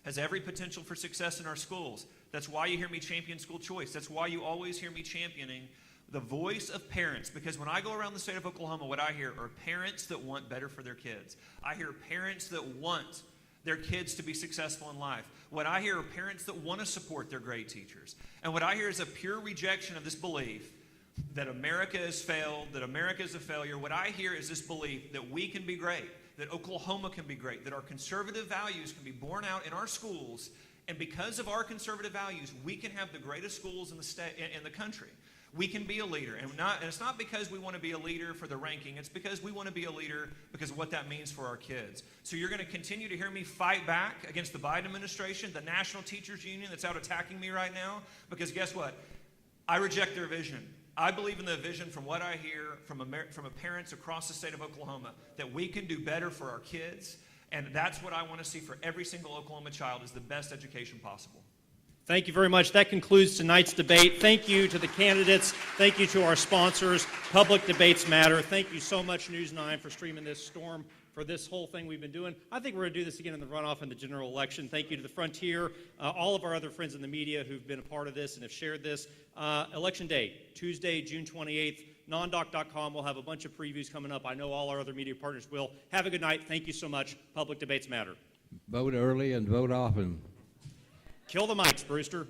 has every potential for success in our schools. That's why you hear me champion school choice. That's why you always hear me championing the voice of parents, because when I go around the state of Oklahoma, what I hear are parents that want better for their kids. I hear parents that want their kids to be successful in life. What I hear are parents that want to support their great teachers. And what I hear is a pure rejection of this belief that America has failed, that America is a failure. What I hear is this belief that we can be great, that Oklahoma can be great, that our conservative values can be borne out in our schools, and because of our conservative values, we can have the greatest schools in the state, in the country. We can be a leader, and it's not because we want to be a leader for the ranking. It's because we want to be a leader because of what that means for our kids. So you're going to continue to hear me fight back against the Biden administration, the National Teachers Union that's out attacking me right now, because guess what? I reject their vision. I believe in the vision from what I hear from parents across the state of Oklahoma, that we can do better for our kids, and that's what I want to see for every single Oklahoma child, is the best education possible. Thank you very much. That concludes tonight's debate. Thank you to the candidates. Thank you to our sponsors. Public debates matter. Thank you so much, News 9, for streaming this storm, for this whole thing we've been doing. I think we're going to do this again in the runoff in the general election. Thank you to the Frontier, all of our other friends in the media who've been a part of this and have shared this. Election day, Tuesday, June 28th. NonDoc.com will have a bunch of previews coming up. I know all our other media partners will. Have a good night. Thank you so much. Public debates matter. Vote early and vote often. Kill the mics, Brewster.